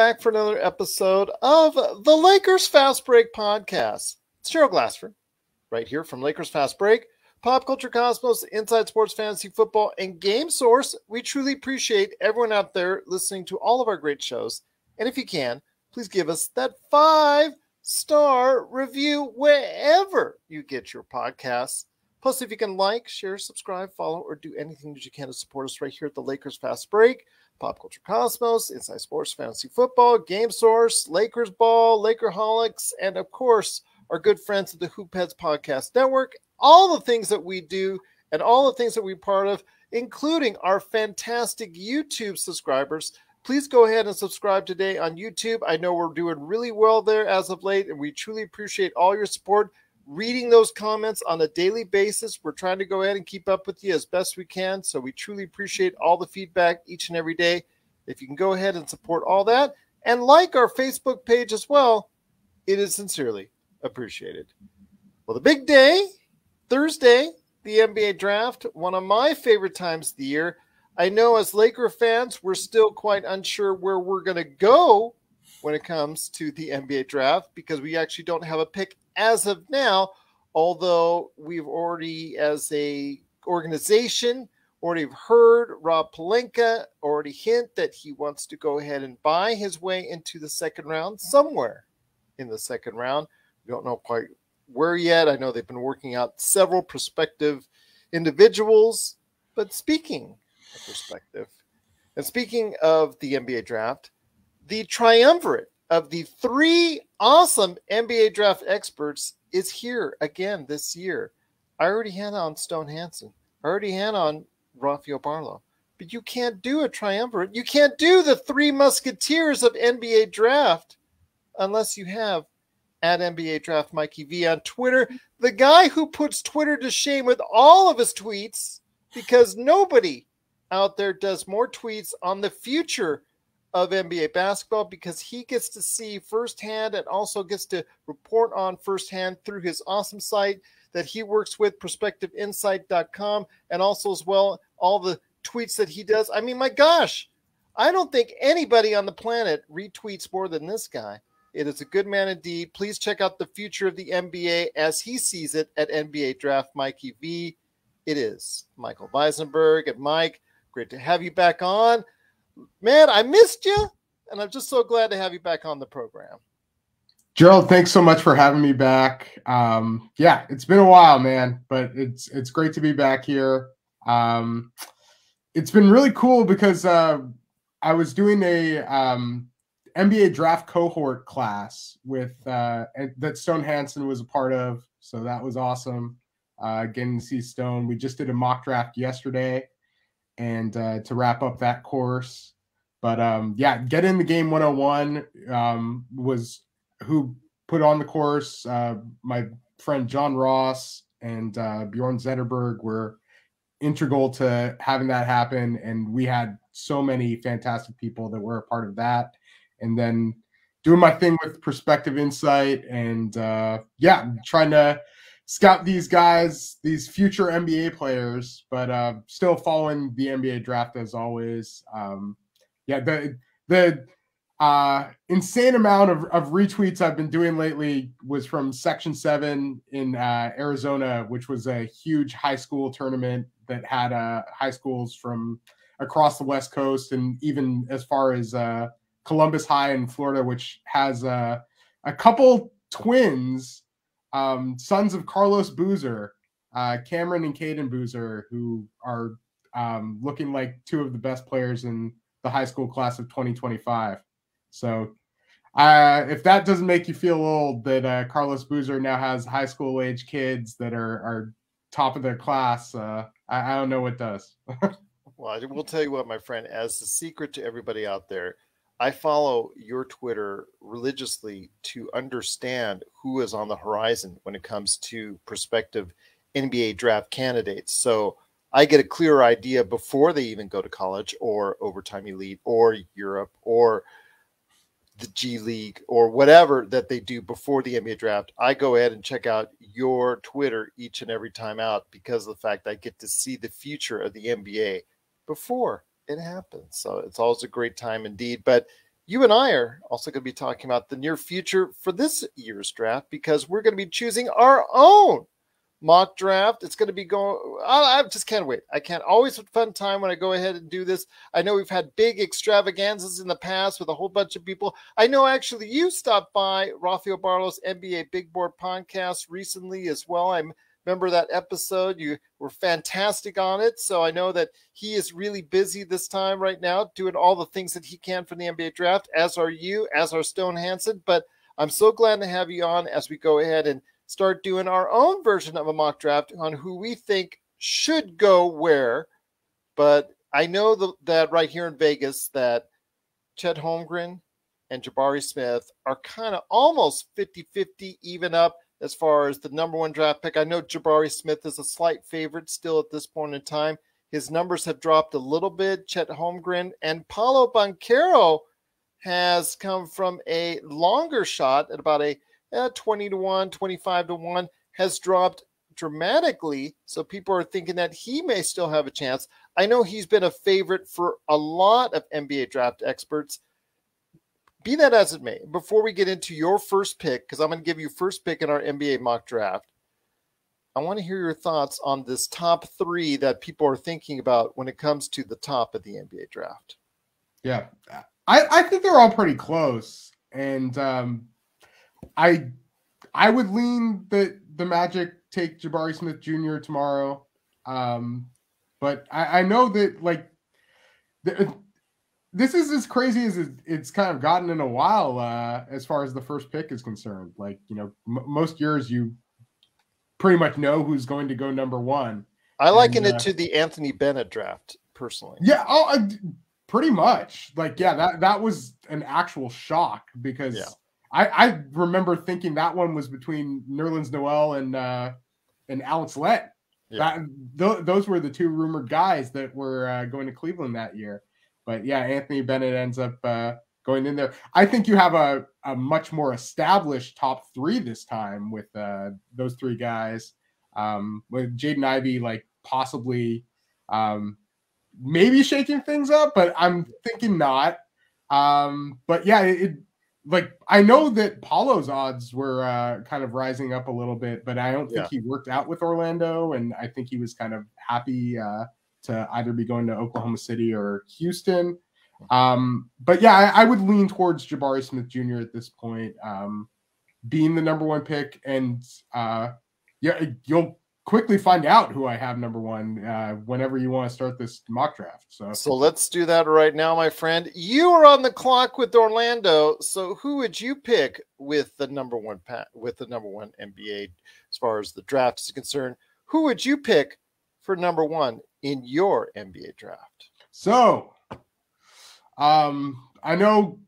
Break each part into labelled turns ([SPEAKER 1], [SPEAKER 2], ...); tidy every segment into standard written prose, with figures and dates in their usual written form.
[SPEAKER 1] back for another episode of the Lakers Fast Break podcast. It's Gerald Glassford, right here from Lakers Fast Break, Pop Culture Cosmos, Inside Sports Fantasy Football, and Game Source. We truly appreciate everyone out there listening to all of our great shows. And if you can, please give us that 5-star review wherever you get your podcasts. Plus, if you can like, share, subscribe, follow, or do anything that you can to support us right here at the Lakers Fast Break, Pop Culture Cosmos, Inside Sports Fantasy Football, Game Source, Lakers Ball, Lakerholics, and of course, our good friends at the Hoop Heads Podcast Network. All the things that we do and all the things that we're part of, including our fantastic YouTube subscribers. Please go ahead and subscribe today on YouTube. I know we're doing really well there as of late, and we truly appreciate all your support. Reading those comments on a daily basis. We're trying to go ahead and keep up with you as best we can. So we truly appreciate all the feedback each and every day. If you can go ahead and support all that and like our Facebook page as well, it is sincerely appreciated. Well, the big day, Thursday, the NBA draft, one of my favorite times of the year. I know as Laker fans, we're still quite unsure where we're going to go when it comes to the NBA draft because we actually don't have a pick as of now, although we've already, as a organization, already heard Rob Pelinka already hint that he wants to go ahead and buy his way into the second round, somewhere in the second round. We don't know quite where yet. I know they've been working out several prospective individuals, but speaking of perspective, and speaking of the NBA draft, the triumvirate of the three awesome NBA draft experts is here again this year. I already had on Stone Hansen. I already had on Rafael Barlow. But you can't do a triumvirate. You can't do the three musketeers of NBA draft unless you have at NBA Draft Mikey V on Twitter. The guy who puts Twitter to shame with all of his tweets because nobody out there does more tweets on the future of NBA basketball because he gets to see firsthand and also gets to report on firsthand through his awesome site that he works with, perspectiveinsight.com, and also as well all the tweets that he does. I mean, my gosh, I don't think anybody on the planet retweets more than this guy. It is a good man indeed. Please check out the future of the NBA as he sees it at NBA Draft Mikey V. It is Michael Visenberg. And Mike, great to have you back on. Man, I missed you, and I'm just so glad to have you back on the program.
[SPEAKER 2] Gerald, thanks so much for having me back. Yeah, it's been a while, man, but it's great to be back here. It's been really cool because I was doing a NBA draft cohort class with that Stone Hansen was a part of, so that was awesome. Getting to see Stone. We just did a mock draft yesterday. And to wrap up that course. But yeah, Get in the Game 101 was who put on the course. My friend John Ross and Bjorn Zetterberg were integral to having that happen. And we had so many fantastic people that were a part of that. And then doing my thing with Perspective Insight and yeah, trying to scout these guys, these future NBA players, but still following the NBA draft as always. Yeah, the insane amount of retweets I've been doing lately was from Section 7 in Arizona, which was a huge high school tournament that had high schools from across the West Coast and even as far as Columbus High in Florida, which has a couple twins, sons of Carlos Boozer, Cameron and Caden Boozer, who are looking like two of the best players in the high school class of 2025. So if that doesn't make you feel old, that Carlos Boozer now has high school age kids that are top of their class, I don't know what does.
[SPEAKER 1] Well, I will tell you what, my friend, as the secret to everybody out there, I follow your Twitter religiously to understand who is on the horizon when it comes to prospective NBA draft candidates. So I get a clearer idea before they even go to college or Overtime Elite or Europe or the G League or whatever that they do before the NBA draft. I go ahead and check out your Twitter each and every time out because of the fact I get to see the future of the NBA before it happens. So it's always a great time indeed. But you and I are also going to be talking about the near future for this year's draft, because we're going to be choosing our own mock draft. It's going to be going. I just can't wait. I can't. Always a fun time when I go ahead and do this. I know we've had big extravaganzas in the past with a whole bunch of people. I know actually you stopped by Rafael Barlow's NBA Big Board podcast recently as well. I remember that episode. You were fantastic on it. So I know that he is really busy this time right now doing all the things that he can for the NBA draft, as are you, as are Stone Hansen. But I'm so glad to have you on as we go ahead and start doing our own version of a mock draft on who we think should go where. But I know that right here in Vegas that Chet Holmgren and Jabari Smith are kind of almost 50-50 even up as far as the number one draft pick. I know Jabari Smith is a slight favorite still at this point in time. His numbers have dropped a little bit. Chet Holmgren and Paolo Banchero has come from a longer shot at about a 20-1, 25-1, has dropped dramatically. So people are thinking that he may still have a chance. I know he's been a favorite for a lot of NBA draft experts. Be that as it may, before we get into your first pick, because I'm going to give you first pick in our NBA mock draft, I want to hear your thoughts on this top three that people are thinking about when it comes to the top of the NBA draft.
[SPEAKER 2] Yeah, I think they're all pretty close. And I would lean that the Magic take Jabari Smith Jr. tomorrow. But I know that, like, this is as crazy as it's kind of gotten in a while as far as the first pick is concerned. Like, you know, most years you pretty much know who's going to go number one.
[SPEAKER 1] I liken it to the Anthony Bennett draft, personally.
[SPEAKER 2] Yeah, pretty much. Like, yeah, that was an actual shock, because I remember thinking that one was between Nerlens Noel and Alex Len. Yeah. Those were the two rumored guys that were going to Cleveland that year. But yeah, Anthony Bennett ends up going in there. I think you have a much more established top three this time with those three guys. With Jaden Ivey, like, possibly maybe shaking things up, but I'm thinking not. But yeah, like, I know that Paulo's odds were kind of rising up a little bit, but I don't think he worked out with Orlando, and I think he was kind of happy to either be going to Oklahoma City or Houston. But yeah, I would lean towards Jabari Smith Jr. at this point, being the number one pick. And you'll quickly find out who I have number one whenever you want to start this mock draft. So
[SPEAKER 1] let's do that right now, my friend. You are on the clock with Orlando. So who would you pick with the number one NBA as far as the draft is concerned? Who would you pick for number one in your NBA draft?
[SPEAKER 2] So I know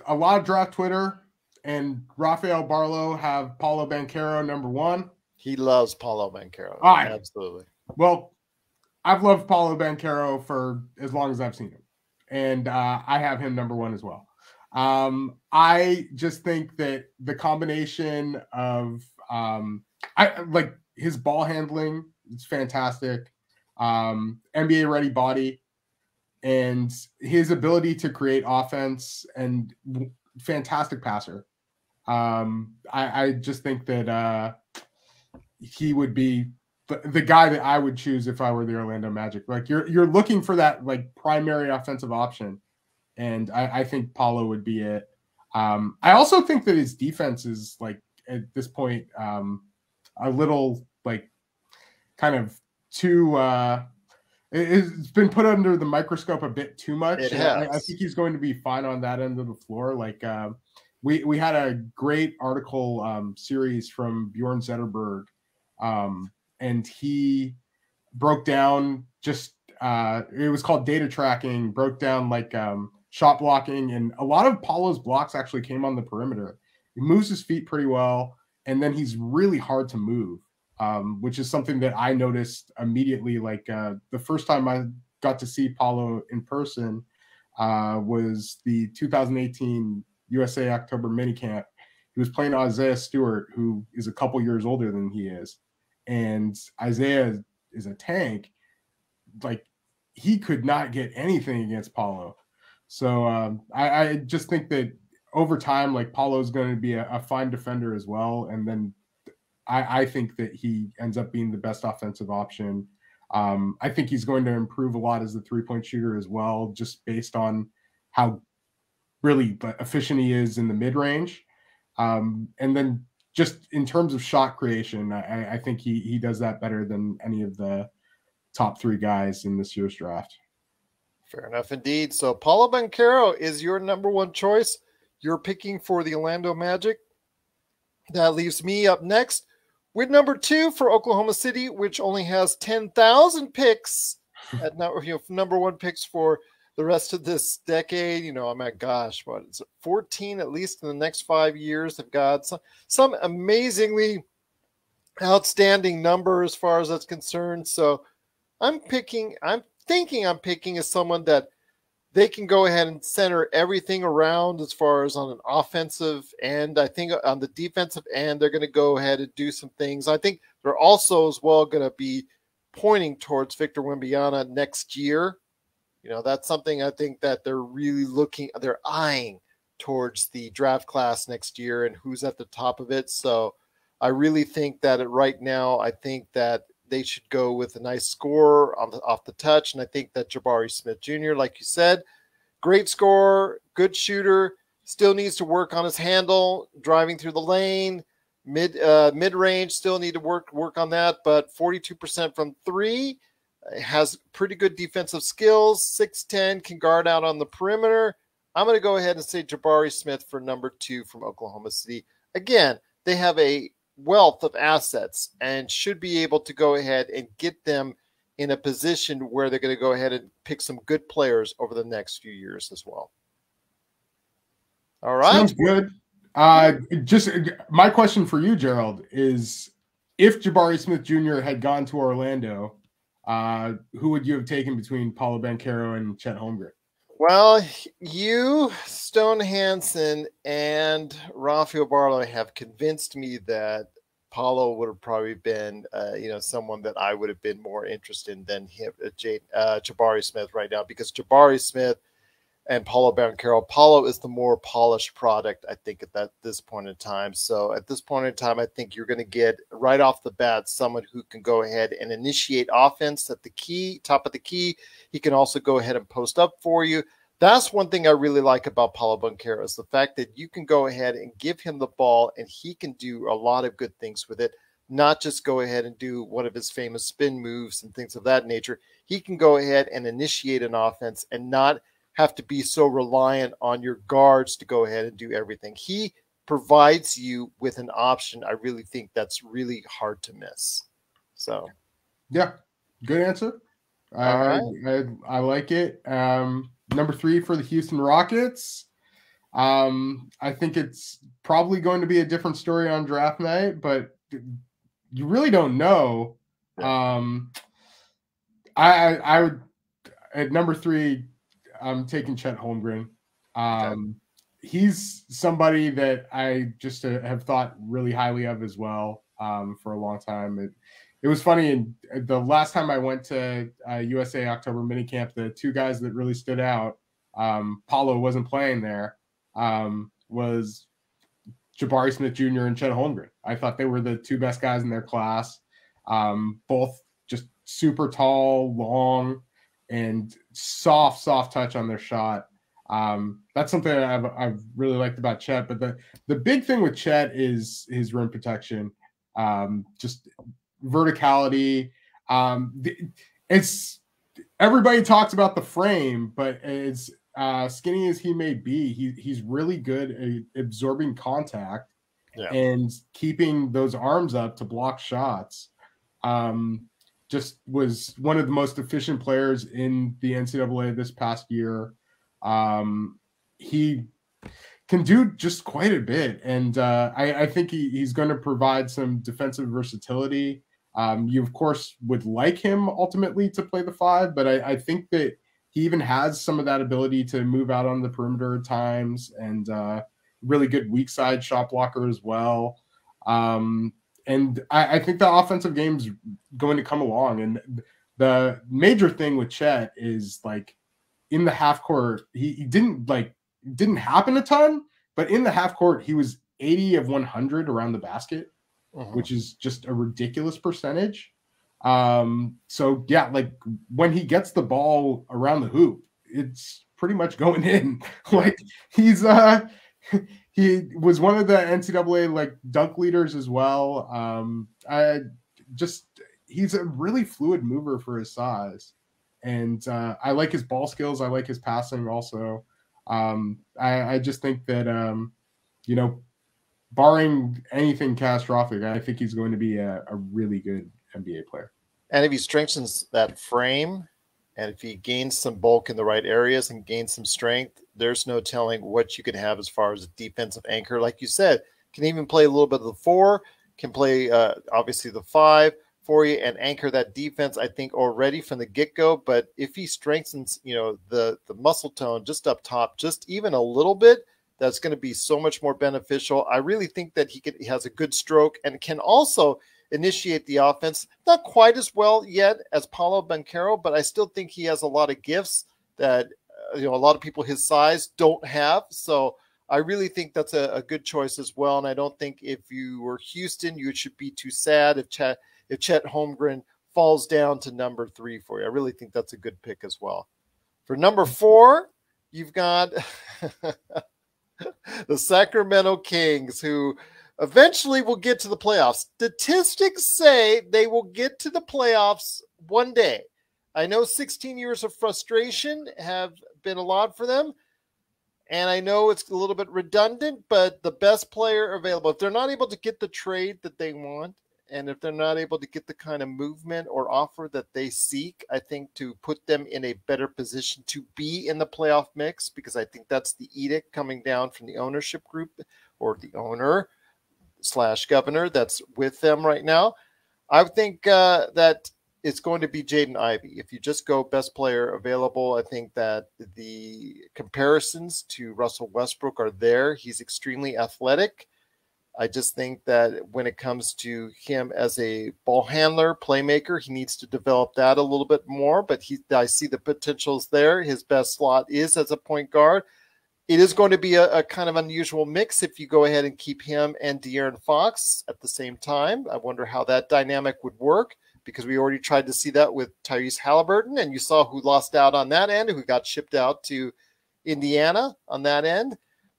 [SPEAKER 2] a lot of draft Twitter and Rafael Barlow have Paolo Banchero number one.
[SPEAKER 1] He loves Paolo Banchero. Absolutely.
[SPEAKER 2] Well, I've loved Paolo Banchero for as long as I've seen him. And I have him number one as well. I just think that the combination of I like his ball handling, it's fantastic. NBA ready body, and his ability to create offense, and fantastic passer. I just think that he would be the guy that I would choose if I were the Orlando Magic. Like, you're looking for that, like, primary offensive option, and I think Paulo would be it. I also think that his defense is, like, at this point a little, like, kind of too it's been put under the microscope a bit too much. I think he's going to be fine on that end of the floor. Like, we had a great article series from Bjorn Zetterberg, and he broke down just it was called Data Tracking, broke down, like, shot blocking, and a lot of Paulo's blocks actually came on the perimeter. He moves his feet pretty well, and then he's really hard to move, which is something that I noticed immediately. Like, the first time I got to see Paolo in person was the 2018 USA October minicamp. He was playing Isaiah Stewart, who is a couple years older than he is. And Isaiah is a tank. Like, he could not get anything against Paolo. So I just think that over time, like Paulo is going to be a fine defender as well. And then I think that he ends up being the best offensive option. I think he's going to improve a lot as the 3-point shooter as well, just based on how really efficient he is in the mid-range. And then just in terms of shot creation, I think he does that better than any of the top 3 guys in this year's draft.
[SPEAKER 1] Fair enough indeed. So Paulo Banchero is your number 1 choice. You're picking for the Orlando Magic. That leaves me up next with number 2 for Oklahoma City, which only has 10,000 picks at number 1 picks for the rest of this decade. Oh my gosh, what is it? 14 at least in the next 5 years. They've got some amazingly outstanding number as far as that's concerned. So I'm thinking I'm picking as someone that they can go ahead and center everything around as far as on an offensive end. I think on the defensive end, they're going to go ahead and do some things. I think they're also as well going to be pointing towards Victor Wembanyama next year. That's something I think that they're eyeing towards the draft class next year and who's at the top of it. So I really think that right now, I think that they should go with a nice scorer off the touch. And I think that Jabari Smith Jr., like you said, great scorer, good shooter, still needs to work on his handle, driving through the lane, mid-range, still need to work on that. But 42% from 3, has pretty good defensive skills, 6'10", can guard out on the perimeter. I'm going to go ahead and say Jabari Smith for number 2 from Oklahoma City. Again, they have a wealth of assets and should be able to go ahead and get them in a position where they're going to go ahead and pick some good players over the next few years as well. All right.
[SPEAKER 2] Sounds good. Just my question for you, Gerald, is if Jabari Smith Jr. had gone to Orlando, who would you have taken between Paulo Banchero and Chet Holmgren?
[SPEAKER 1] Well, you, Stone Hansen, and Rafael Barlow have convinced me that Paulo would have probably been, someone that I would have been more interested in than him, Jabari Smith right now, because Jabari Smith and Paulo Banchero, Paulo is the more polished product, I think, at this point in time. So at this point in time, I think you're going to get right off the bat someone who can go ahead and initiate offense at the top of the key. He can also go ahead and post up for you. That's one thing I really like about Paulo Banchero is the fact that you can go ahead and give him the ball and he can do a lot of good things with it, not just go ahead and do one of his famous spin moves and things of that nature. He can go ahead and initiate an offense and not have to be so reliant on your guards to go ahead and do everything. He provides you with an option. I really think that's really hard to miss. So,
[SPEAKER 2] yeah, good answer. I like it. Number 3 for the Houston Rockets. I think it's probably going to be a different story on draft night, but you really don't know. I would at number 3. I'm taking Chet Holmgren. He's somebody that I just have thought really highly of as well for a long time. It was funny. The last time I went to USA October minicamp, the 2 guys that really stood out, Paulo wasn't playing there, was Jabari Smith Jr. and Chet Holmgren. I thought they were the 2 best guys in their class. Both just super tall, long, and soft touch on their shot. That's something I've really liked about Chet. But the big thing with Chet is his rim protection, just verticality. It's everybody talks about the frame, but as skinny as he may be, he's really good at absorbing contact and keeping those arms up to block shots. Just was one of the most efficient players in the NCAA this past year. He can do just quite a bit. And I think he's going to provide some defensive versatility. You, of course, would like him ultimately to play the 5, but I think that he even has some of that ability to move out on the perimeter at times and really good weak side shot blocker as well. And I think the offensive game's going to come along. And the major thing with Chet is, like, in the half court, he didn't happen a ton, but in the half court, he was 80 of 100 around the basket, which is just a ridiculous percentage. So yeah, like when he gets the ball around the hoop, it's pretty much going in. Like he's he was one of the NCAA like dunk leaders as well. He's a really fluid mover for his size, and I like his ball skills. I like his passing also. I just think that barring anything catastrophic, I think he's going to be a really good NBA player.
[SPEAKER 1] And if he strengthens that frame, and if he gains some bulk in the right areas and gains some strength, there's no telling what you can have as far as a defensive anchor. Like you said, can even play a little bit of the 4, can play obviously the 5 for you and anchor that defense, I think, already from the get-go. But if he strengthens, the muscle tone just up top, just even a little bit, that's going to be so much more beneficial. I really think that he has a good stroke and can also initiate the offense. Not quite as well yet as Paolo Banchero, but I still think he has a lot of gifts that a lot of people his size don't have. So I really think that's a good choice as well. And I don't think if you were Houston, you should be too sad if Chet Holmgren falls down to number 3 for you. I really think that's a good pick as well. For number 4, you've got the Sacramento Kings, who eventually will get to the playoffs. Statistics say they will get to the playoffs one day. I know 16 years of frustration have been a lot for them, and I know it's a little bit redundant, but the best player available, if they're not able to get the trade that they want, and if they're not able to get the kind of movement or offer that they seek, I think to put them in a better position to be in the playoff mix, because I think that's the edict coming down from the ownership group or the owner / governor that's with them right now. I think that it's going to be Jaden Ivey. If you just go best player available, I think that the comparisons to Russell Westbrook are there. He's extremely athletic. I just think that when it comes to him as a ball handler, playmaker, he needs to develop that a little bit more, but I see the potentials there. His best slot is as a point guard. It is going to be a kind of unusual mix if you go ahead and keep him and De'Aaron Fox at the same time. I wonder how that dynamic would work, because we already tried to see that with Tyrese Halliburton, and you saw who lost out on that end, who got shipped out to Indiana on that end.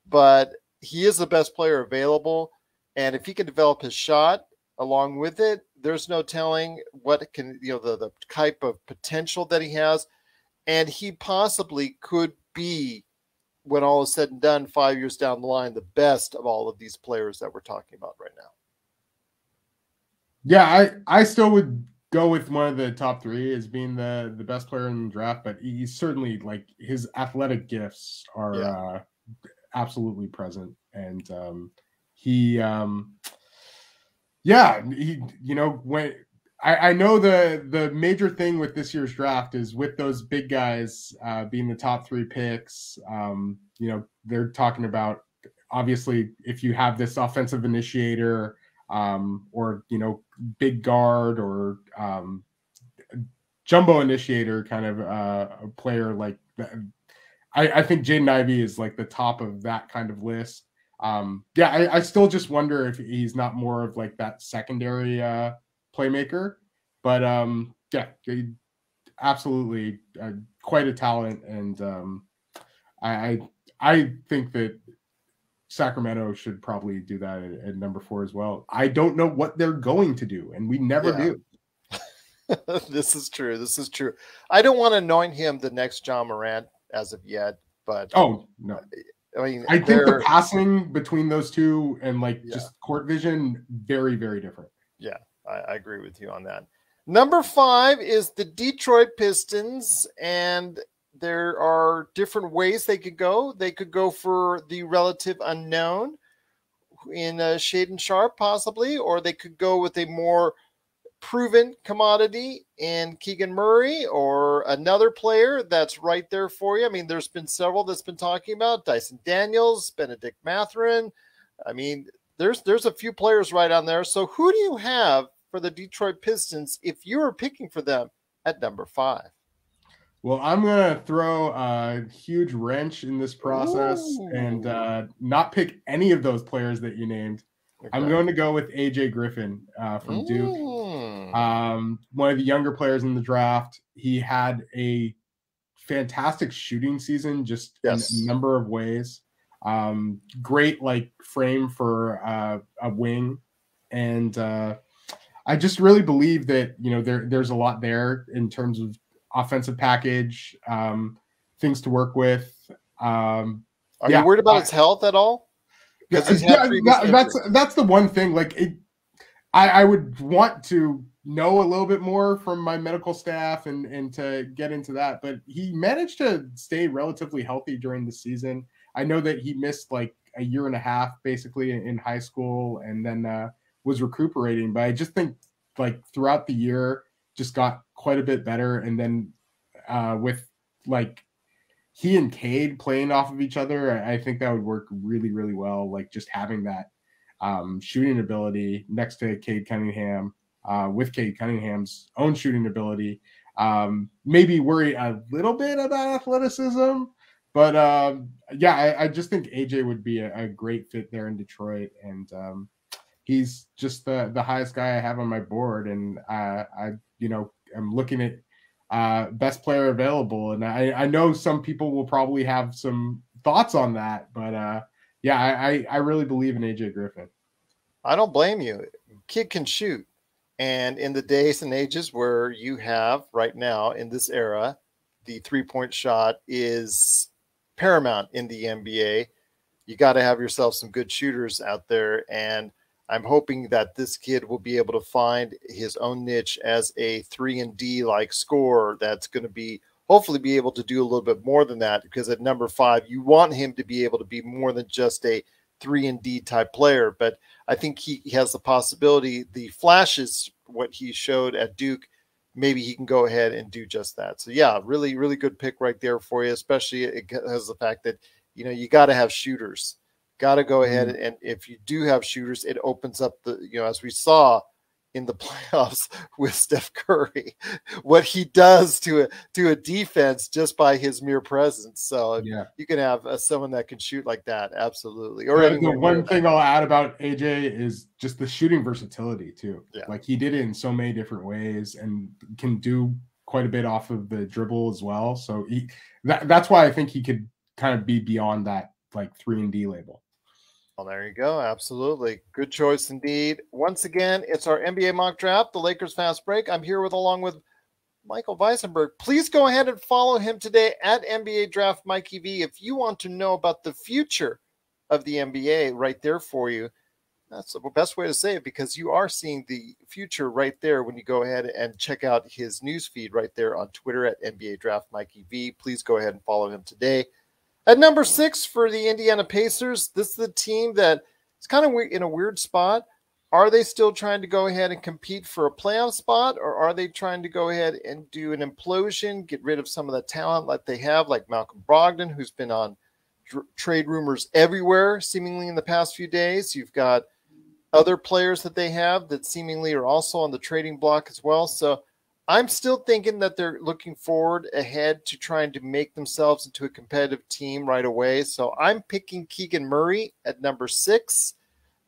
[SPEAKER 1] But he is the best player available. And if he can develop his shot along with it, there's no telling what can, the type of potential that he has. And he possibly could be, when all is said and done, 5 years down the line, the best of all of these players that we're talking about right now.
[SPEAKER 2] Yeah, I still would go with one of the top 3 as being the best player in the draft, but he's certainly, like, his athletic gifts are absolutely present. And when I know the major thing with this year's draft is with those big guys being the top 3 picks, they're talking about, obviously, if you have this offensive initiator or, big guard or jumbo initiator kind of a player like that. I think Jaden Ivey is like the top of that kind of list. I still just wonder if he's not more of like that secondary playmaker, but absolutely quite a talent, and I think that Sacramento should probably do that at number 4 as well. I don't know what they're going to do, and we never do.
[SPEAKER 1] This is true. I don't want to anoint him the next John Morant as of yet, but
[SPEAKER 2] no. I think the passing between those two and just court vision, very, very different.
[SPEAKER 1] Yeah, I agree with you on that. Number 5 is the Detroit Pistons, and there are different ways they could go. They could go for the relative unknown in Shaedon Sharpe, possibly, or they could go with a more proven commodity in Keegan Murray or another player that's right there for you. I mean, there's been several that's been talking about Dyson Daniels, Benedict Mathurin. I mean, there's a few players right on there. So who do you have for the Detroit Pistons if you were picking for them at number 5?
[SPEAKER 2] Well, I'm going to throw a huge wrench in this process and not pick any of those players that you named. Okay. I'm going to go with AJ Griffin from Duke. One of the younger players in the draft. He had a fantastic shooting season, just in a number of ways. Great frame for a wing. And I just really believe that, there's a lot there in terms of offensive package, things to work with. Are
[SPEAKER 1] you worried about his health at all?
[SPEAKER 2] That's the one thing. I would want to know a little bit more from my medical staff and to get into that, but he managed to stay relatively healthy during the season. I know that he missed a year and a half basically in high school and then was recuperating, but I just think throughout the year just got quite a bit better. And then with he and Cade playing off of each other, I think that would work really, really well. Just having that shooting ability next to Cade Cunningham, with Cade Cunningham's own shooting ability. Maybe worry a little bit about athleticism, but I just think AJ would be a great fit there in Detroit. And he's just the highest guy I have on my board. And I'm looking at best player available. And I know some people will probably have some thoughts on that, but I really believe in AJ Griffin.
[SPEAKER 1] I don't blame you. Kid can shoot. And in the days and ages where you have right now in this era, the 3-point shot is paramount in the NBA. You got to have yourself some good shooters out there. And I'm hoping that this kid will be able to find his own niche as a 3-and-D scorer that's going to hopefully be able to do a little bit more than that, because at number 5, you want him to be able to be more than just a 3-and-D type player. But I think he has the possibility, the flashes, what he showed at Duke, maybe he can go ahead and do just that. So yeah, really, really good pick right there for you, especially because the fact that, you got to have shooters. Got to go ahead, and if you do have shooters, it opens up as we saw in the playoffs with Steph Curry, what he does to a defense just by his mere presence. So you can have someone that can shoot like that, absolutely. Or
[SPEAKER 2] the one thing I'll add about AJ is just the shooting versatility too. Yeah. He did it in so many different ways and can do quite a bit off of the dribble as well. So that's why I think he could kind of be beyond that 3-and-D label.
[SPEAKER 1] Well, there you go. Absolutely. Good choice indeed. Once again, it's our NBA mock draft, the Lakers Fast Break. I'm here along with Michael Visenberg. Please go ahead and follow him today at NBA Draft Mikey V. If you want to know about the future of the NBA right there for you, that's the best way to say it, because you are seeing the future right there when you go ahead and check out his news feed right there on Twitter at NBA Draft Mikey V. Please go ahead and follow him today. At number 6 for the Indiana Pacers, this is the team that is kind of in a weird spot. Are they still trying to go ahead and compete for a playoff spot, or are they trying to go ahead and do an implosion, get rid of some of the talent that they have, like Malcolm Brogdon, who's been on trade rumors everywhere seemingly in the past few days? You've got other players that they have that seemingly are also on the trading block as well. So I'm still thinking that they're looking forward ahead to trying to make themselves into a competitive team right away. So I'm picking Keegan Murray at number 6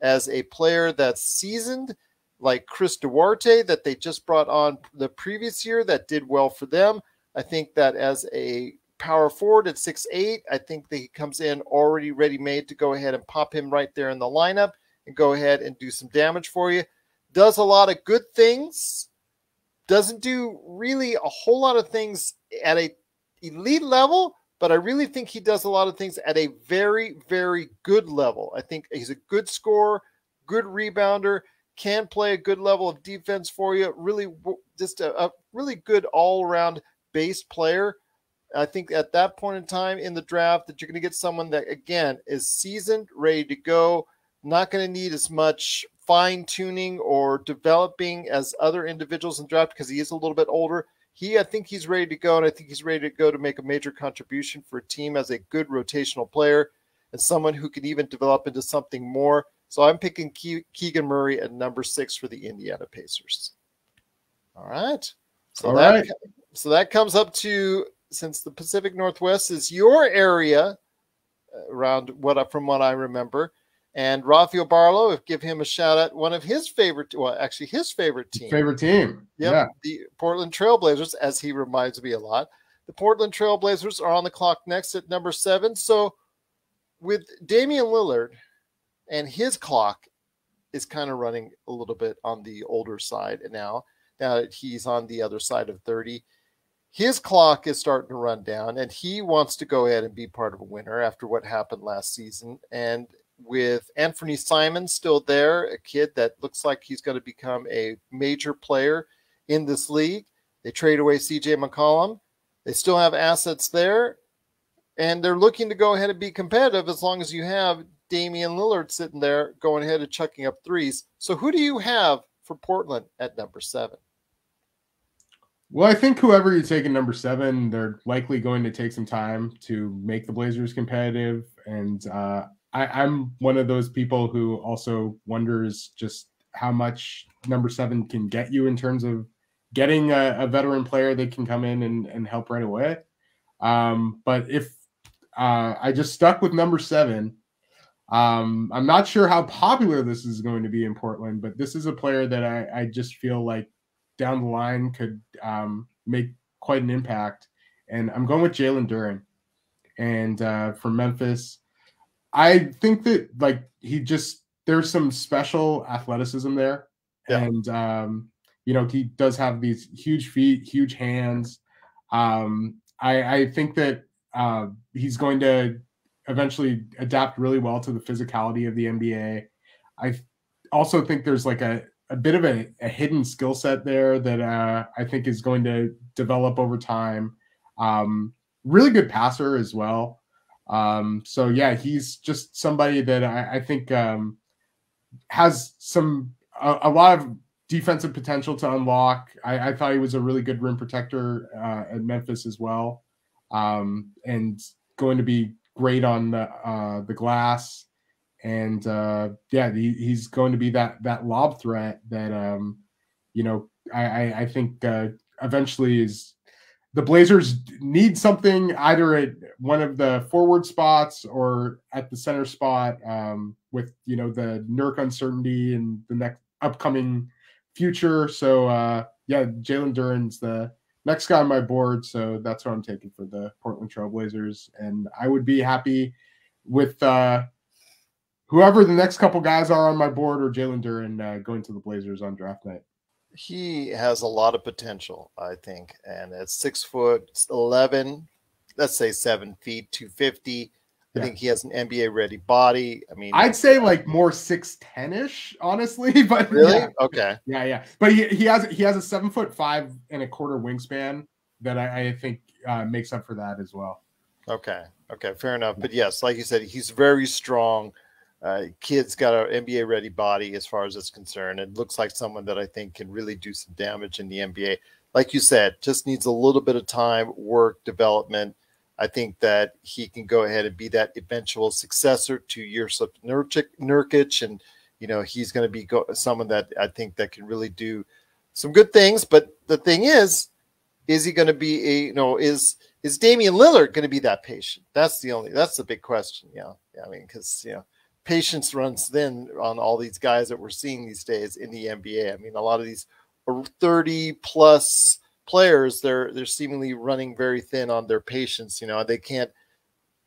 [SPEAKER 1] as a player that's seasoned, like Chris Duarte that they just brought on the previous year that did well for them. I think that as a power forward at 6'8", I think that he comes in already ready-made to go ahead and pop him right there in the lineup and go ahead and do some damage for you. Does a lot of good things. Doesn't do really a whole lot of things at a elite level, but I really think he does a lot of things at a very, very good level. I think he's a good scorer, good rebounder, can play a good level of defense for you. Really, just a really good all-around base player. I think at that point in time in the draft that you're going to get someone that, again, is seasoned, ready to go, not going to need as much fine-tuning or developing as other individuals in draft because he is a little bit older. I think he's ready to go, and I think he's ready to go to make a major contribution for a team as a good rotational player and someone who can even develop into something more. So I'm picking Keegan Murray at number 6 for the Indiana Pacers. All right. So that comes up to since the Pacific Northwest is your area, from what I remember, and Rafael Barlow, give him a shout out. One of his favorite, actually his favorite team.
[SPEAKER 2] Yep,
[SPEAKER 1] yeah, the Portland Trailblazers, as he reminds me a lot. The Portland Trailblazers are on the clock next at number 7. So with Damian Lillard, and his clock is kind of running a little bit on the older side now that he's on the other side of 30. His clock is starting to run down, and he wants to go ahead and be part of a winner after what happened last season. And with Anthony Simons still there, a kid that looks like he's going to become a major player in this league. They trade away CJ McCollum. They still have assets there, and they're looking to go ahead and be competitive as long as you have Damian Lillard sitting there going ahead and chucking up threes. So who do you have for Portland at number 7?
[SPEAKER 2] Well, I think whoever you take at number 7, they're likely going to take some time to make the Blazers competitive. And I'm one of those people who also wonders just how much number 7 can get you in terms of getting a veteran player that can come in and help right away. But if I just stuck with number 7, I'm not sure how popular this is going to be in Portland, but this is a player that I just feel like down the line could make quite an impact. And I'm going with Jalen Duren. And from Memphis, I think that there's some special athleticism there. Yeah. And, he does have these huge feet, huge hands. I think that he's going to eventually adapt really well to the physicality of the NBA. I also think there's like a bit of a hidden skill set there that I think is going to develop over time. Really good passer as well. So yeah, he's just somebody that I think has a lot of defensive potential to unlock. I thought he was a really good rim protector at Memphis as well, and going to be great on the glass. And he's going to be that lob threat that I think eventually is the Blazers need something either at one of the forward spots or at the center spot with the Nurk uncertainty and the next upcoming future. So Jalen Duren's the next guy on my board. So that's what I'm taking for the Portland Trailblazers, and I would be happy with whoever the next couple guys are on my board or Jalen Duren going to the Blazers on draft night.
[SPEAKER 1] He has a lot of potential, I think. And at 6'11", let's say 7 feet, 250. I think he has an NBA ready body. I mean,
[SPEAKER 2] I'd say like more 6'10" honestly, but
[SPEAKER 1] really?
[SPEAKER 2] Yeah.
[SPEAKER 1] Okay.
[SPEAKER 2] Yeah. But he has a 7'5" wingspan that I think makes up for that as well.
[SPEAKER 1] Okay. Fair enough. But yes, like you said, he's very strong. Kid's got an NBA ready body as far as it's concerned. It looks like someone that I think can really do some damage in the NBA. Like you said, just needs a little bit of time, work, development. I think that he can go ahead and be that eventual successor to Yusuf Nurkic, and he's going to be someone that I think that can really do some good things. But the thing is he going to be is Damian Lillard going to be that patient? That's the big question. Yeah. I mean, because patience runs thin on all these guys that we're seeing these days in the NBA. I mean, a lot of these 30+ players, they're seemingly running very thin on their patience. They can't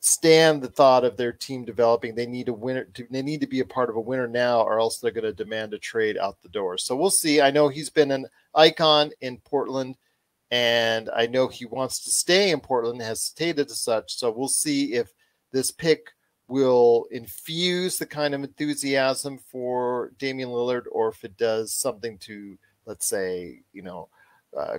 [SPEAKER 1] stand the thought of their team developing. They need a winner. They need to be a part of a winner now, or else they're going to demand a trade out the door. So we'll see. I know he's been an icon in Portland, and I know he wants to stay in Portland, has stated as such. So we'll see if this pick will infuse the kind of enthusiasm for Damian Lillard, or if it does something to, let's say,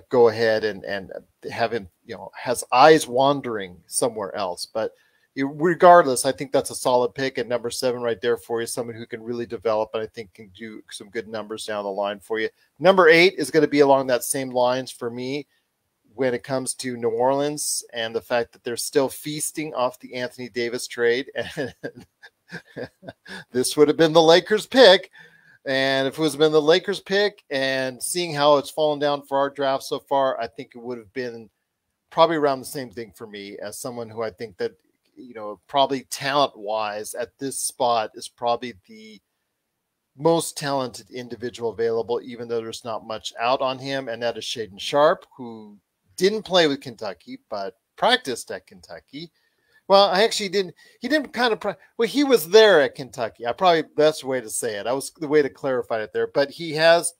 [SPEAKER 1] go ahead and have him, has eyes wandering somewhere else. But regardless, I think that's a solid pick at number 7 right there for you. Someone who can really develop, and I think can do some good numbers down the line for you. Number 8 is going to be along that same lines for me when it comes to New Orleans and the fact that they're still feasting off the Anthony Davis trade. And this would have been the Lakers pick. And if it was been the Lakers pick, and seeing how it's fallen down for our draft so far, I think it would have been probably around the same thing for me as someone who I think that, probably talent-wise at this spot is probably the most talented individual available, even though there's not much out on him, and that is Shaedon Sharpe, who didn't play with Kentucky, but practiced at Kentucky. Well, I actually didn't. He didn't kind of. Well, he was there at Kentucky. That's the way to say it. I was the way to clarify it there. But he has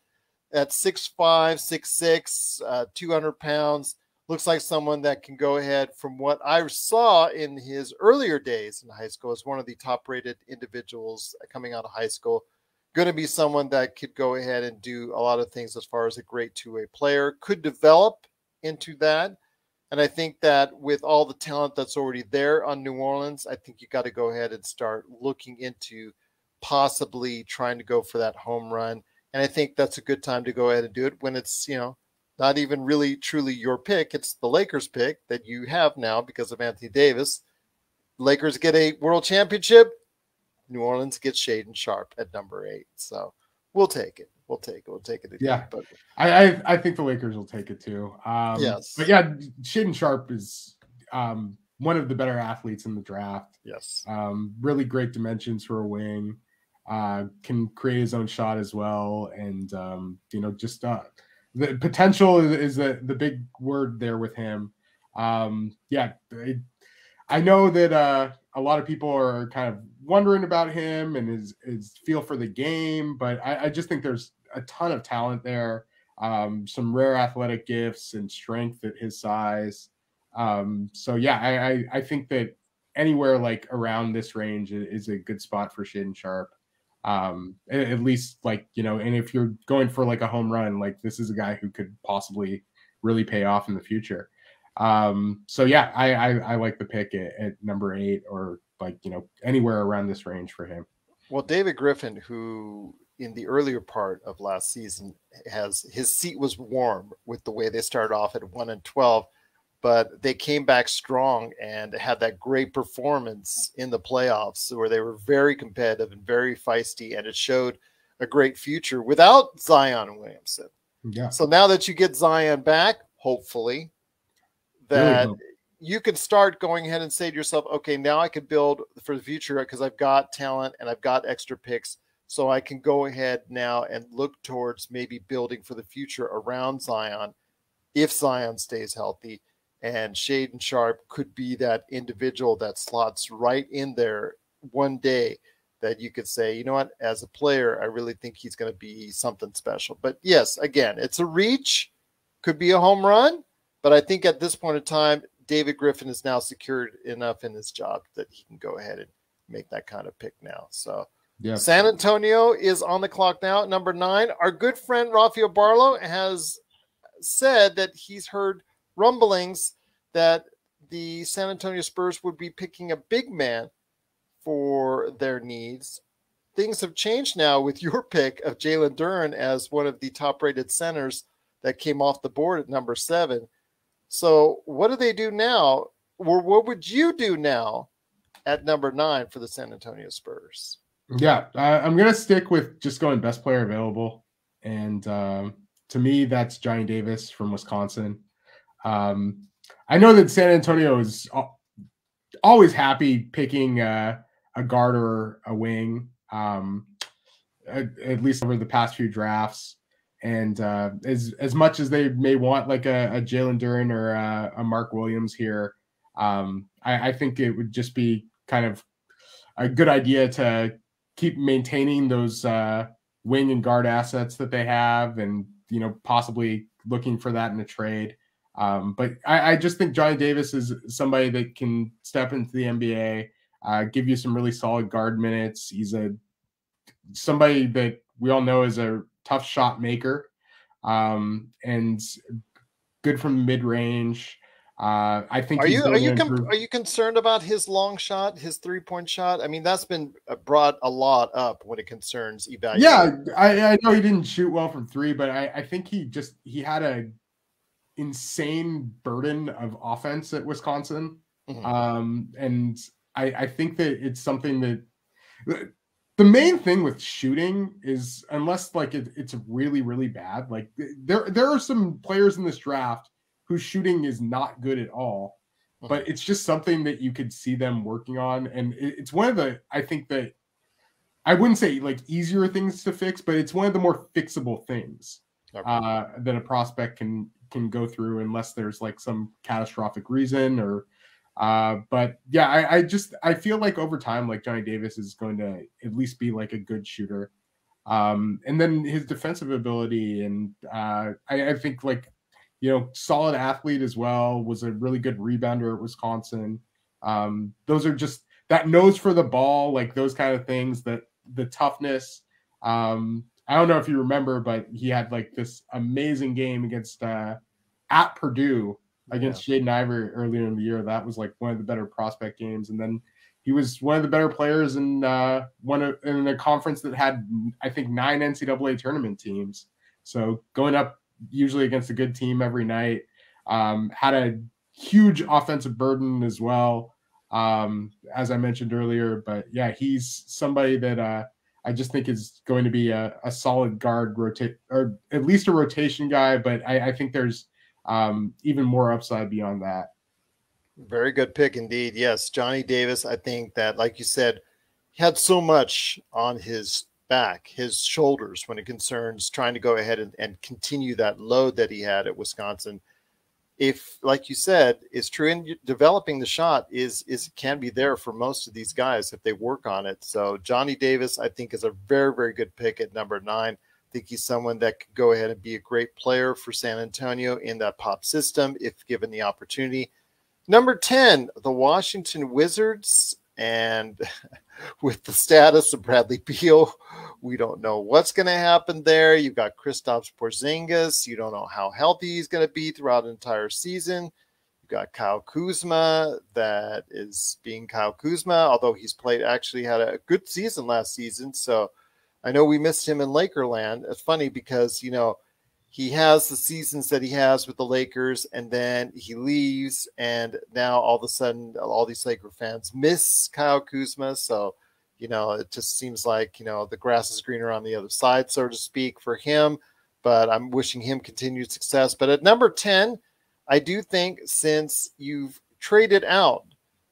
[SPEAKER 1] at 6'5", 6'6", 200 pounds. Looks like someone that can go ahead. From what I saw in his earlier days in high school, as one of the top-rated individuals coming out of high school. Going to be someone that could go ahead and do a lot of things as far as a great two-way player. Could develop into that. And I think that with all the talent that's already there on New Orleans, I think you got to go ahead and start looking into possibly trying to go for that home run. And I think that's a good time to go ahead and do it when it's, not even really truly your pick. It's the Lakers pick that you have now because of Anthony Davis. Lakers get a world championship. New Orleans gets Shaedon Sharpe at number 8. So we'll take it. We'll take it.
[SPEAKER 2] Yeah.
[SPEAKER 1] But
[SPEAKER 2] I think the Lakers will take it too.
[SPEAKER 1] Yes.
[SPEAKER 2] But yeah, Shaedon Sharpe is one of the better athletes in the draft.
[SPEAKER 1] Yes.
[SPEAKER 2] Really great dimensions for a wing. Can create his own shot as well. And, just the potential is the big word there with him. I know that a lot of people are kind of wondering about him and his feel for the game, but I just think there's a ton of talent there, some rare athletic gifts and strength at his size. I think that anywhere like around this range is a good spot for Shaedon Sharpe. At least and if you're going for like a home run, like this is a guy who could possibly really pay off in the future. I like the pick at number 8 or anywhere around this range for him.
[SPEAKER 1] Well, David Griffin, who in the earlier part of last season his seat was warm with the way they started off at 1-12, but they came back strong and had that great performance in the playoffs where they were very competitive and very feisty, and it showed a great future without Zion Williamson.
[SPEAKER 2] Yeah.
[SPEAKER 1] So now that you get Zion back, hopefully, that
[SPEAKER 2] really
[SPEAKER 1] you can start going ahead and say to yourself, okay, now I can build for the future because I've got talent and I've got extra picks. So I can go ahead now and look towards maybe building for the future around Zion if Zion stays healthy. And Shaedon Sharpe could be that individual that slots right in there one day that you could say, you know what, as a player, I really think he's going to be something special. But yes, again, it's a reach, could be a home run. But I think at this point in time, David Griffin is now secured enough in his job that he can go ahead and make that kind of pick now. So
[SPEAKER 2] yeah.
[SPEAKER 1] San Antonio is on the clock now at number 9. Our good friend Rafael Barlow has said that he's heard rumblings that the San Antonio Spurs would be picking a big man for their needs. Things have changed now with your pick of Jalen Duren as one of the top-rated centers that came off the board at number 7. So what do they do now? Or what would you do now at number 9 for the San Antonio Spurs?
[SPEAKER 2] Yeah, I'm going to stick with just going best player available. And to me, that's Johnny Davis from Wisconsin. I know that San Antonio is always happy picking a guard or a wing, at least over the past few drafts. And as much as they may want like a Jalen Duren or a Mark Williams here, I think it would just be kind of a good idea to keep maintaining those wing and guard assets that they have, and possibly looking for that in a trade. But I just think Johnny Davis is somebody that can step into the NBA, give you some really solid guard minutes. He's somebody that we all know is a tough shot maker, and good from mid range. I think.
[SPEAKER 1] Are you concerned about his long shot, his 3-point shot? I mean, that's been brought a lot up when it concerns evaluation.
[SPEAKER 2] Yeah, I know he didn't shoot well from 3, but I think he had a insane burden of offense at Wisconsin.
[SPEAKER 1] Mm-hmm.
[SPEAKER 2] And I think that it's something that the main thing with shooting is, unless like it's really, really bad, like there are some players in this draft whose shooting is not good at all, but it's just something that you could see them working on. And it's one of the, I think that I wouldn't say like easier things to fix, but it's one of the more fixable things that a prospect can go through, unless there's like some catastrophic reason or but yeah, I feel like over time, like Johnny Davis is going to at least be like a good shooter. And then his defensive ability, and I think like, solid athlete as well, was a really good rebounder at Wisconsin. Those are just that nose for the ball, like those kind of things, that the toughness. I don't know if you remember, but he had like this amazing game against at Purdue against Jaden Ivey earlier in the year. That was like one of the better prospect games. And then he was one of the better players in in a conference that had, I think, 9 NCAA tournament teams. So going up usually against a good team every night, had a huge offensive burden as well, as I mentioned earlier. But yeah, he's somebody that I just think is going to be a solid guard, or at least a rotation guy. But I think there's even more upside beyond that.
[SPEAKER 1] Very good pick indeed. Yes, Johnny Davis, I think that, like you said, he had so much on his back, his shoulders, when it concerns trying to go ahead and continue that load that he had at Wisconsin. If, like you said, is true in developing the shot can be there for most of these guys if they work on it. So Johnny Davis, I think, is a very, very good pick at number 9. I think he's someone that could go ahead and be a great player for San Antonio in that pop system if given the opportunity. Number 10, the Washington Wizards, and with the status of Bradley Beal, we don't know what's going to happen there. You've got Kristaps Porzingis. You don't know how healthy he's going to be throughout an entire season. You've got Kyle Kuzma that is being Kyle Kuzma, although he's actually had a good season last season. So I know we missed him in Lakerland. It's funny because, he has the seasons that he has with the Lakers, and then he leaves, and now all of a sudden all these Laker fans miss Kyle Kuzma. So, it just seems like, the grass is greener on the other side, so to speak, for him. But I'm wishing him continued success. But at number 10, I do think, since you've traded out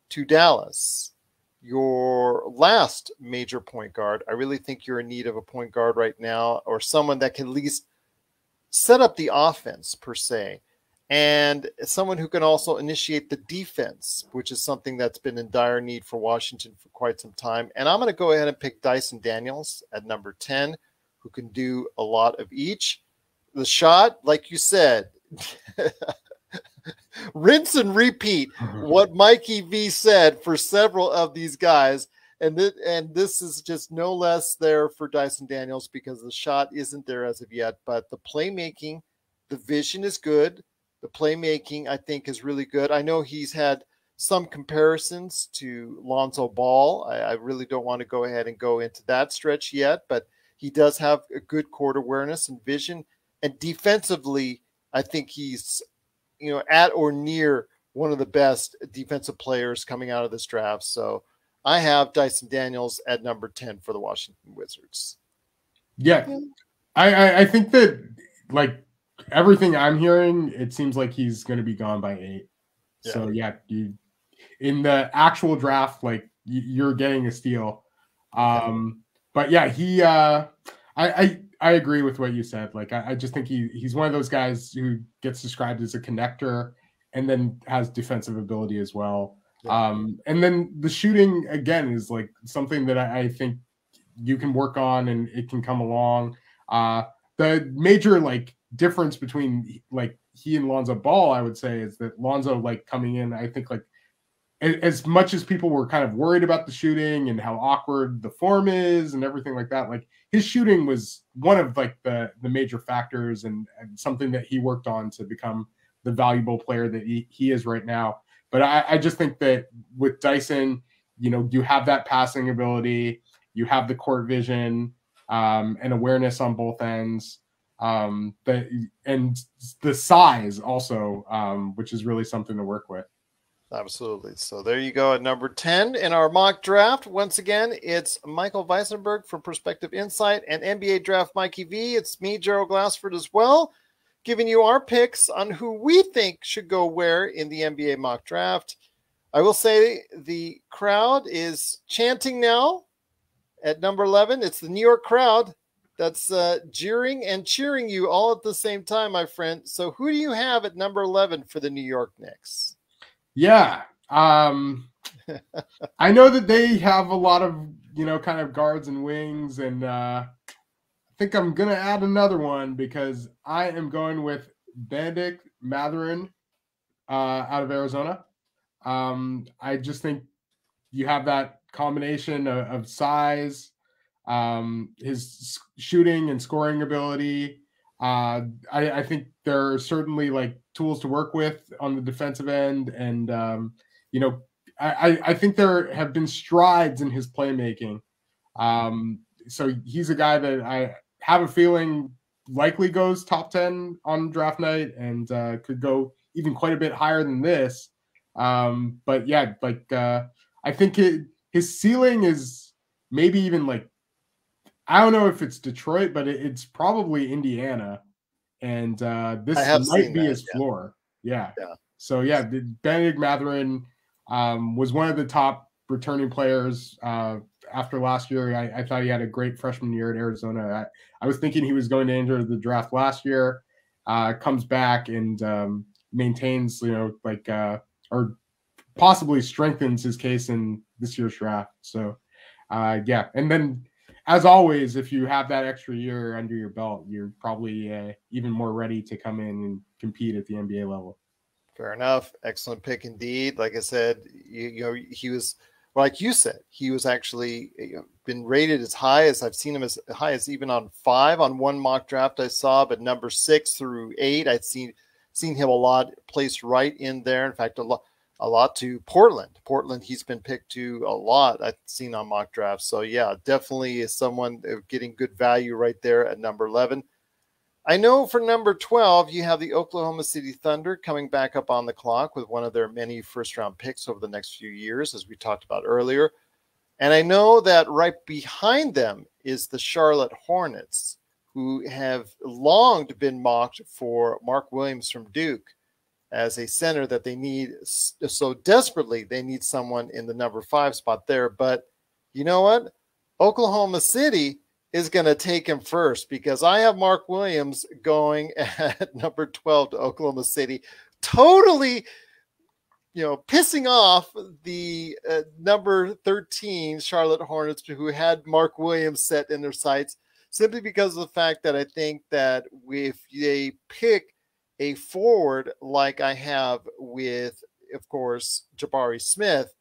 [SPEAKER 1] to Dallas, your last major point guard, I really think you're in need of a point guard right now, or someone that can at least set up the offense per se, and someone who can also initiate the defense, which is something that's been in dire need for Washington for quite some time. And I'm going to go ahead and pick Dyson Daniels at number 10, who can do a lot of each. The shot, like you said, rinse and repeat what Mikey V said for several of these guys. And this is just no less there for Dyson Daniels, because the shot isn't there as of yet. But the playmaking, the vision is good. The playmaking, I think, is really good. I know he's had some comparisons to Lonzo Ball. I really don't want to go ahead and go into that stretch yet, but he does have a good court awareness and vision. And defensively, I think he's, at or near one of the best defensive players coming out of this draft. So I have Dyson Daniels at number 10 for the Washington Wizards.
[SPEAKER 2] Yeah. I think that, like, everything I'm hearing, it seems like he's going to be gone by 8. Yeah. So, yeah, in the actual draft, like, you're getting a steal. But, yeah, I agree with what you said. Like, I just think he's one of those guys who gets described as a connector and then has defensive ability as well. And then the shooting, again, is like something that I think you can work on, and it can come along. The major like difference between like he and Lonzo Ball, I would say, is that Lonzo, like, coming in, I think, like, as much as people were kind of worried about the shooting and how awkward the form is and everything like that, like, his shooting was one of like the major factors and something that he worked on to become the valuable player that he is right now. But I just think that with Dyson, you have that passing ability, you have the court vision, and awareness on both ends, and the size also, which is really something to work with.
[SPEAKER 1] Absolutely. So there you go at number 10 in our mock draft. Once again, it's Michael Visenberg from Perspective Insight and NBA Draft Mikey V. It's me, Gerald Glassford, as well. giving you our picks on who we think should go where in the NBA mock draft. I will say the crowd is chanting now at number 11. It's the New York crowd that's jeering and cheering you all at the same time, my friend. So who do you have at number 11 for the New York Knicks?
[SPEAKER 2] Yeah. I know that they have a lot of, kind of guards and wings, and I think I'm going to add another one because I am going with Bennett Mathurin out of Arizona. I just think you have that combination of size, his shooting and scoring ability. I think there are certainly like tools to work with on the defensive end, and I think there have been strides in his playmaking. So he's a guy that I have a feeling likely goes top 10 on draft night, and could go even quite a bit higher than this. But yeah, I think his ceiling is maybe even like, I don't know if it's Detroit, but it's probably Indiana. And this might be his floor. Yeah. So yeah, Bennett Mathurin was one of the top returning players after last year. I thought he had a great freshman year at Arizona. I was thinking he was going to enter the draft last year, comes back and maintains, or possibly strengthens his case in this year's draft. So yeah. And then, as always, if you have that extra year under your belt, you're probably even more ready to come in and compete at the NBA level.
[SPEAKER 1] Fair enough. Excellent pick indeed. Like I said, he was, like you said, he was actually been rated as high as I've seen him, as high as even on 5 on one mock draft I saw, but number 6 through 8, I'd seen him a lot placed right in there. In fact, a lot to Portland. Portland, he's been picked to a lot I've seen on mock drafts. So yeah, definitely is someone getting good value right there at number 11. I know for number 12, you have the Oklahoma City Thunder coming back up on the clock with one of their many first-round picks over the next few years, as we talked about earlier. And I know that right behind them is the Charlotte Hornets, who have long been mocked for Mark Williams from Duke as a center that they need so desperately. They need someone in the number 5 spot there. But you know what? Oklahoma City is going to take him first, because I have Mark Williams going at number 12 to Oklahoma City, totally, pissing off the number 13 Charlotte Hornets, who had Mark Williams set in their sights, simply because of the fact that I think that if they pick a forward like I have with, of course, Jabari Smith,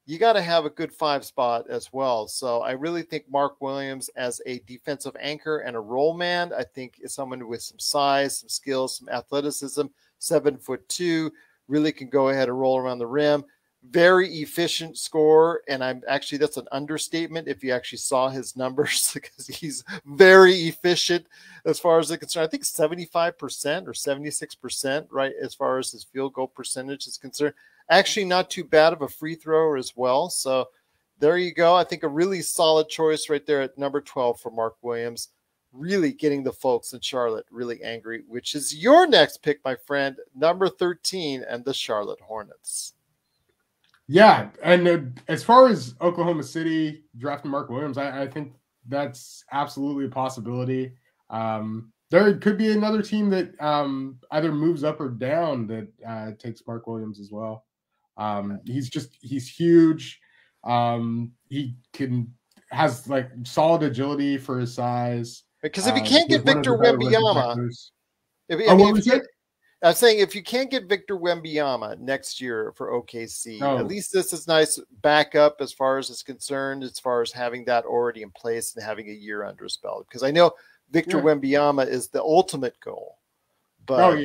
[SPEAKER 1] you got to have a good 5 spot as well. So I really think Mark Williams as a defensive anchor and a roll man, I think is someone with some size, some skills, some athleticism, 7'2", really can go ahead and roll around the rim. Very efficient scorer, and that's an understatement if you actually saw his numbers, because he's very efficient as far as they're concerned. I think 75% or 76%, right, as far as his field goal percentage is concerned. Actually, not too bad of a free thrower as well. So there you go. I think a really solid choice right there at number 12 for Mark Williams, really getting the folks in Charlotte really angry, which is your next pick, my friend, number 13, and the Charlotte Hornets.
[SPEAKER 2] Yeah, and as far as Oklahoma City drafting Mark Williams, I think that's absolutely a possibility. There could be another team that either moves up or down that takes Mark Williams as well. He's huge. He has like solid agility for his size.
[SPEAKER 1] Because if you can't get Victor Wembanyama, I'm saying if you can't get Victor Wembanyama next year for OKC, at least this is nice backup as far as it's concerned, as far as having that already in place and having a year under his belt. Because I know Victor Wembanyama is the ultimate goal, but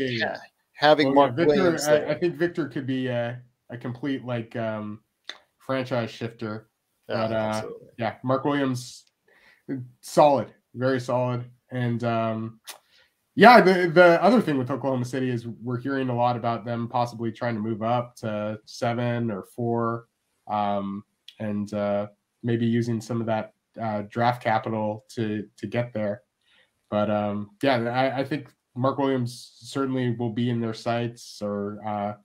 [SPEAKER 1] having Mark Williams,
[SPEAKER 2] I think Victor could be a complete franchise shifter. But Mark Williams, solid, very solid, and the other thing with Oklahoma City is we're hearing a lot about them possibly trying to move up to 7 or 4, and maybe using some of that draft capital to get there. But I think Mark Williams certainly will be in their sights. Or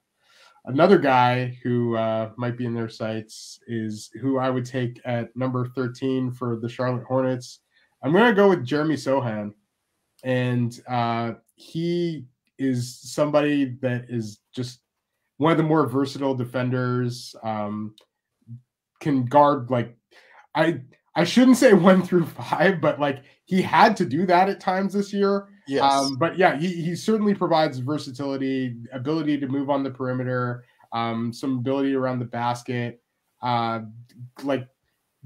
[SPEAKER 2] another guy who might be in their sights is who I would take at number 13 for the Charlotte Hornets. I'm going to go with Jeremy Sohan. And he is somebody that is just one of the more versatile defenders. Can guard, like, I shouldn't say 1 through 5, but like he had to do that at times this year.
[SPEAKER 1] Yes.
[SPEAKER 2] But yeah, he certainly provides versatility, ability to move on the perimeter, some ability around the basket, like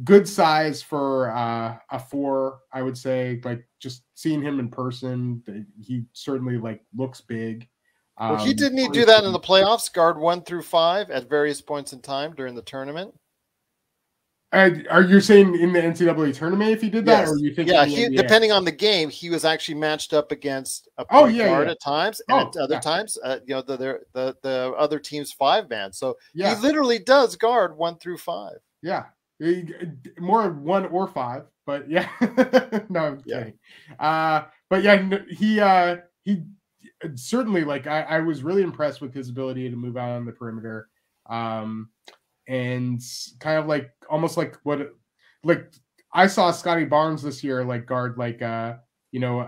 [SPEAKER 2] good size for a 4, I would say. Like just seeing him in person, he certainly like looks big.
[SPEAKER 1] Well, he didn't he do that in the playoffs, guard 1 through 5 at various points in time during the tournament?
[SPEAKER 2] Are you saying in the NCAA tournament if he did that,
[SPEAKER 1] yes.
[SPEAKER 2] or are you think?
[SPEAKER 1] Yeah, depending on the game, he was actually matched up against a point guard at times, and at other times, the other team's 5-man. So he literally does guard 1 through 5.
[SPEAKER 2] Yeah, more 1 or 5, but yeah, no, I'm kidding. But yeah, he certainly, like, I was really impressed with his ability to move out on the perimeter. And kind of like almost like I saw Scotty Barnes this year, like guard, like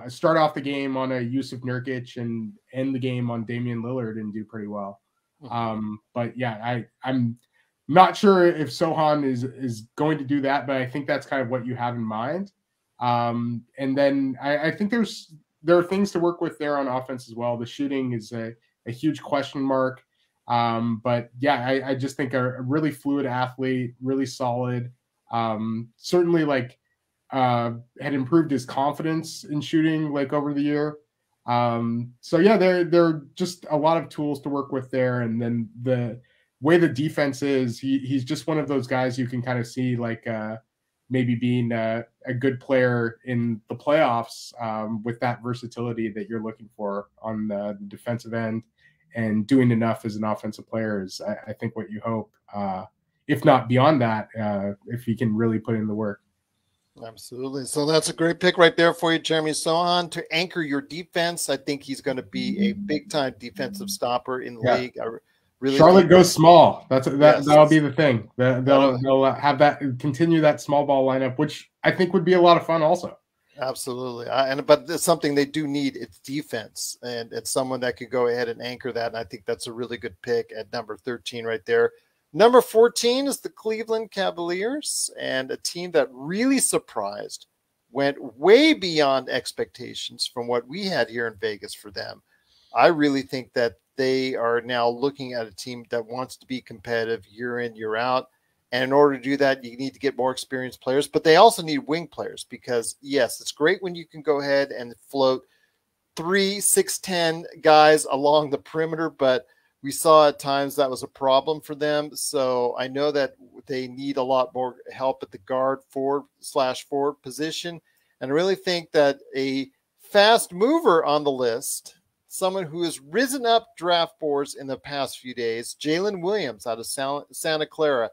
[SPEAKER 2] start off the game on a Yusuf Nurkic and end the game on Damian Lillard and do pretty well. But yeah, I'm not sure if Sohan is going to do that, but I think that's kind of what you have in mind. And then I think there are things to work with there on offense as well. The shooting is a huge question mark. But yeah, I just think a really fluid athlete, really solid, certainly like, had improved his confidence in shooting like over the year. So yeah, there are just a lot of tools to work with there. And then the way the defense is, he's just one of those guys you can kind of see like, maybe being a good player in the playoffs, with that versatility that you're looking for on the defensive end. And doing enough as an offensive player is, I think, what you hope. If not beyond that, if he can really put in the work.
[SPEAKER 1] Absolutely. So that's a great pick right there for you, Jeremy Sohan, to anchor your defense. I think he's going to be a big-time defensive stopper in the league. I really
[SPEAKER 2] Charlotte goes small. That'll be the thing. They'll have that, continue that small ball lineup, which I think would be a lot of fun also.
[SPEAKER 1] Absolutely. But it's something they do need. It's defense, and it's someone that could go ahead and anchor that. And I think that's a really good pick at number 13 right there. Number 14 is the Cleveland Cavaliers, and a team that really surprised, went way beyond expectations from what we had here in Vegas for them. I really think that they are now looking at a team that wants to be competitive year in, year out. And in order to do that, you need to get more experienced players, but they also need wing players because, yes, it's great when you can go ahead and float 3 6'10" guys along the perimeter, but we saw at times that was a problem for them. So I know that they need a lot more help at the guard forward position. And I really think that a fast mover on the list, someone who has risen up draft boards in the past few days, Jalen Williams out of Santa Clara,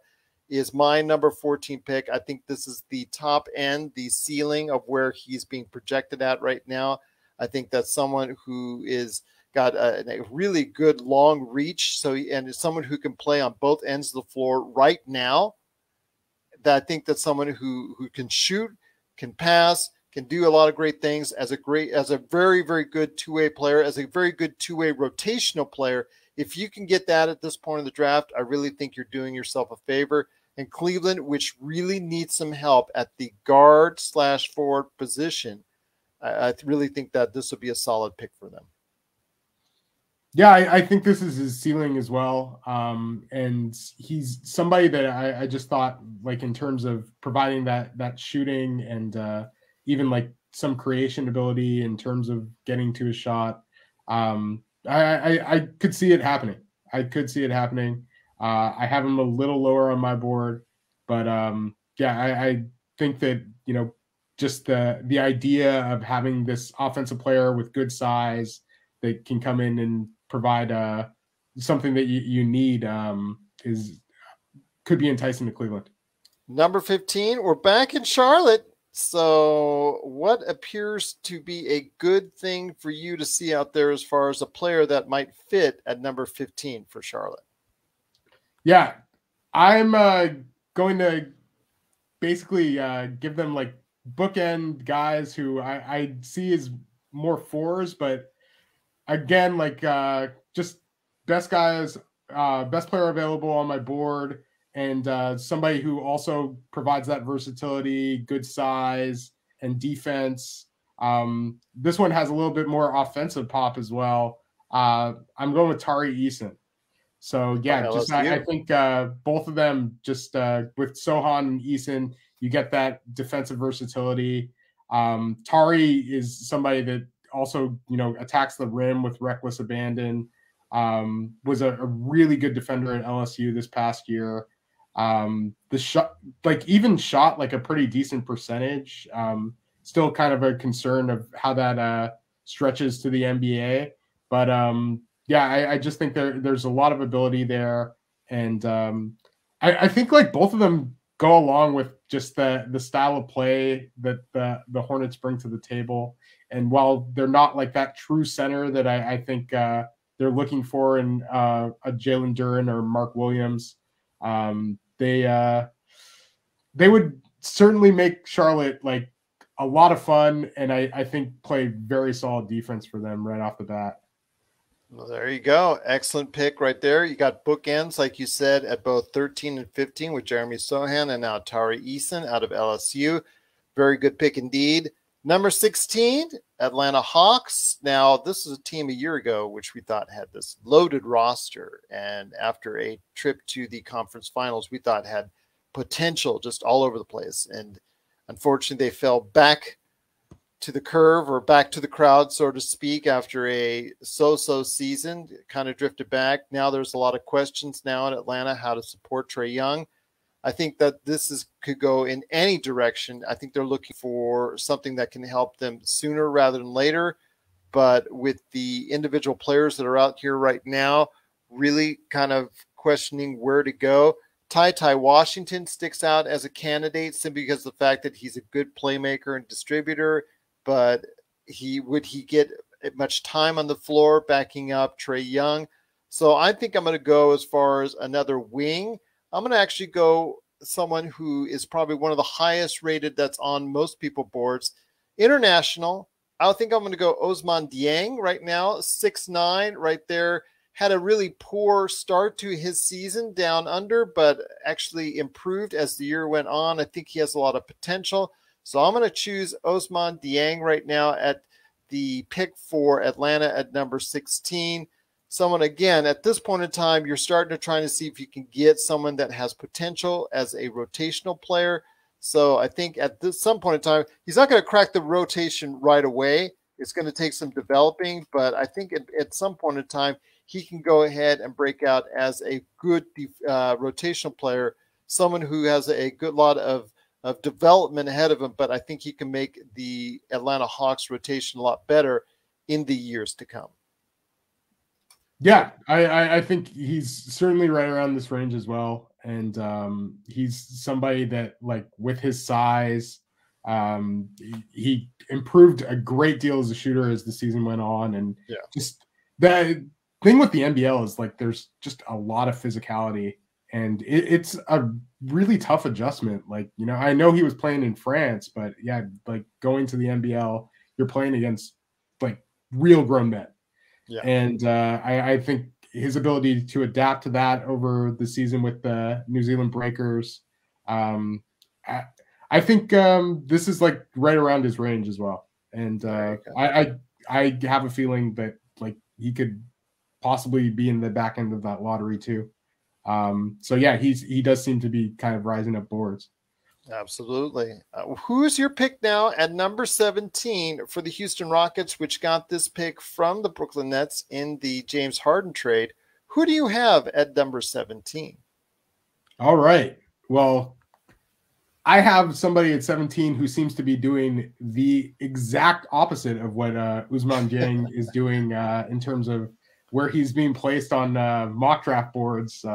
[SPEAKER 1] is my number 14 pick. I think this is the top end, the ceiling of where he's being projected at right now. I think that's someone who is got a really good long reach. And is someone who can play on both ends of the floor right now. That I think that's someone who can shoot, can pass, can do a lot of great things as a very, very good two-way player, as a very good two-way rotational player. If you can get that at this point in the draft, I really think you're doing yourself a favor. And Cleveland, which really needs some help at the guard/forward position, I really think that this will be a solid pick for them.
[SPEAKER 2] Yeah, I think this is his ceiling as well. And he's somebody that I just thought, like, in terms of providing that shooting and even like some creation ability in terms of getting to a shot. I could see it happening. I have him a little lower on my board, but I think that, just the idea of having this offensive player with good size that can come in and provide something that you need could be enticing to Cleveland.
[SPEAKER 1] Number 15, we're back in Charlotte. So what appears to be a good thing for you to see out there as far as a player that might fit at number 15 for Charlotte?
[SPEAKER 2] Yeah, I'm going to basically give them like bookend guys who I see as more fours, but again, like just best guys, best player available on my board, and somebody who also provides that versatility, good size, and defense. This one has a little bit more offensive pop as well. I'm going with Tari Eason. So yeah, just I think both of them just with Sohan and Eason, you get that defensive versatility. Tari is somebody that also, attacks the rim with reckless abandon. Was a really good defender at LSU this past year. The shot, even shot like a pretty decent percentage. Still kind of a concern of how that stretches to the NBA. But yeah, I just think there's a lot of ability there. And I think like both of them go along with just the style of play that the Hornets bring to the table. And while they're not like that true center that I think they're looking for in a Jalen Duren or Mark Williams, they would certainly make Charlotte like a lot of fun, and I think play very solid defense for them right off the bat.
[SPEAKER 1] Well, there you go. Excellent pick right there. You got bookends, like you said, at both 13 and 15 with Jeremy Sohan and now Tari Eason out of LSU. Very good pick indeed. Number 16, Atlanta Hawks. Now, this is a team a year ago, which we thought had this loaded roster. And after a trip to the conference finals, we thought had potential just all over the place. And unfortunately, they fell back to the curve or back to the crowd, so to speak, after a so-so season. It kind of drifted back. Now there's a lot of questions now in Atlanta how to support Trae Young. I think that this could go in any direction. I think they're looking for something that can help them sooner rather than later. But with the individual players that are out here right now, really kind of questioning where to go. Ty Washington sticks out as a candidate simply because of the fact that he's a good playmaker and distributor. But would he get much time on the floor backing up Trae Young? So I think I'm going to go as far as another wing. I'm going to actually go someone who is probably one of the highest rated that's on most people boards. International, I think I'm going to go Ousmane Dieng right now, 6'9", right there. Had a really poor start to his season down under, but actually improved as the year went on. I think he has a lot of potential. So I'm going to choose Ousmane Dieng right now at the pick for Atlanta at number 16. Someone, again, at this point in time, you're starting to try to see if you can get someone that has potential as a rotational player. So I think at some point in time, he's not going to crack the rotation right away. It's going to take some developing, but I think at some point in time, he can go ahead and break out as a good rotational player, someone who has a good lot of development ahead of him, but I think he can make the Atlanta Hawks rotation a lot better in the years to come.
[SPEAKER 2] Yeah, I think he's certainly right around this range as well. And he's somebody that, like, with his size, he improved a great deal as a shooter as the season went on. And just the thing with the NBL is, like, there's just a lot of physicality. And it's a really tough adjustment. Like, I know he was playing in France, but yeah, like going to the NBL, you're playing against like real grown men. Yeah. And I think his ability to adapt to that over the season with the New Zealand Breakers, I think this is like right around his range as well. And I have a feeling that like he could possibly be in the back end of that lottery too. So yeah, he does seem to be kind of rising up boards.
[SPEAKER 1] Absolutely. Who's your pick now at number 17 for the Houston Rockets, which got this pick from the Brooklyn Nets in the James Harden trade? Who do you have at number 17?
[SPEAKER 2] All right. Well, I have somebody at 17 who seems to be doing the exact opposite of what Ousmane Dieng is doing in terms of where he's being placed on mock draft boards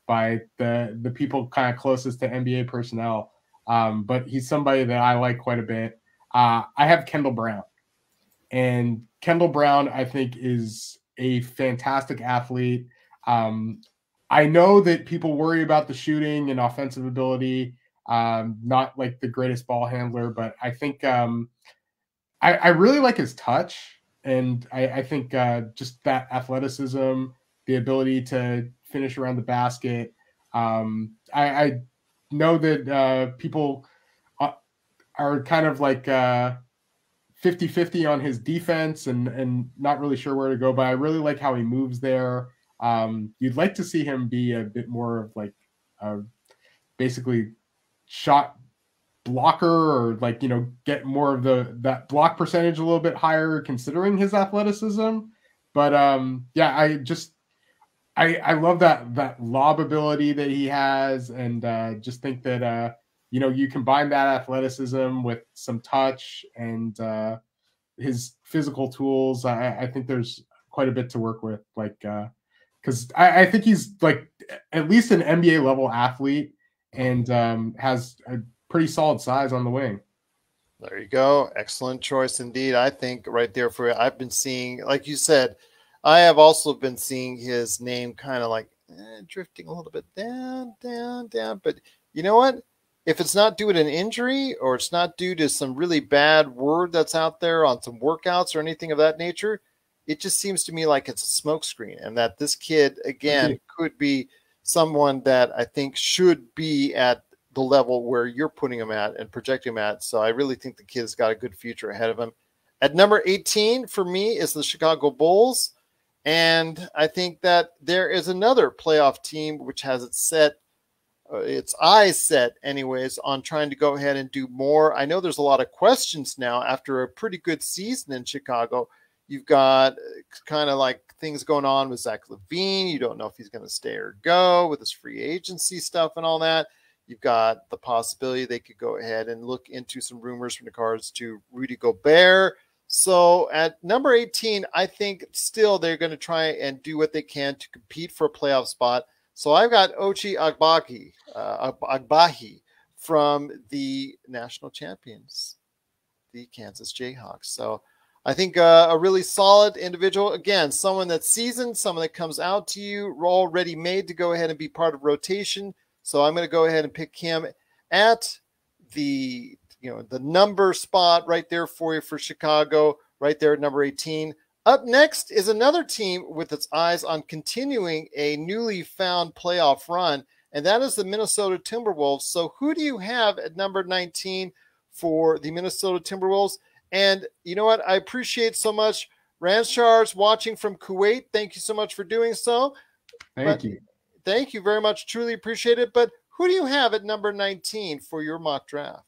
[SPEAKER 2] by the people kind of closest to NBA personnel. but he's somebody that I like quite a bit. I have Kendall Brown. And Kendall Brown, I think, is a fantastic athlete. I know that people worry about the shooting and offensive ability, not like the greatest ball handler, but I think I really like his touch. And I think just that athleticism, the ability to finish around the basket. I know that people are kind of like 50-50 on his defense and not really sure where to go, but I really like how he moves there. You'd like to see him be a bit more of like basically shot blocker, or like, get more of that block percentage a little bit higher considering his athleticism. But I love that lob ability that he has, and just think that you combine that athleticism with some touch and his physical tools. I think there's quite a bit to work with, like because I think he's like at least an NBA level athlete, and has a pretty solid size on the wing.
[SPEAKER 1] There you go. Excellent choice indeed. I think right there for you. I've been seeing, like you said, I have also been seeing his name kind of like drifting a little bit down. But you know what? If it's not due to an injury, or it's not due to some really bad word that's out there on some workouts or anything of that nature, it just seems to me like it's a smokescreen, and that this kid, again, could be someone that I think should be at the level where you're putting him at and projecting him at. So I really think the kid's got a good future ahead of him. At number 18 for me is the Chicago Bulls. And I think that there is another playoff team which has its eyes set anyways on trying to go ahead and do more. I know there's a lot of questions now after a pretty good season in Chicago. You've got kind of like things going on with Zach LaVine. You don't know if he's going to stay or go with his free agency stuff and all that. You've got the possibility they could go ahead and look into some rumors from regards to Rudy Gobert. So at number 18, I think still they're going to try and do what they can to compete for a playoff spot. So I've got Ochai Agbaji from the national champions, the Kansas Jayhawks. So I think a really solid individual. Again, someone that's seasoned, someone that comes out to you already made to go ahead and be part of rotation. So I'm going to go ahead and pick him at the number spot right there for you for Chicago, right there at number 18. Up next is another team with its eyes on continuing a newly found playoff run, and that is the Minnesota Timberwolves. So who do you have at number 19 for the Minnesota Timberwolves? And you know what? I appreciate so much Ranchars watching from Kuwait. Thank you so much for doing so.
[SPEAKER 2] Thank you.
[SPEAKER 1] Thank you very much. Truly appreciate it. But who do you have at number 19 for your mock draft?